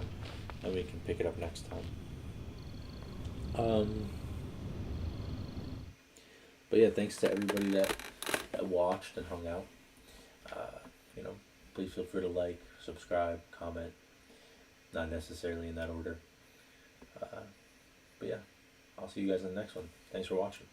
and we can pick it up next time. But yeah, thanks to everybody that watched and hung out. You know, please feel free to like, subscribe, comment. Not necessarily in that order. But yeah, I'll see you guys in the next one. Thanks for watching.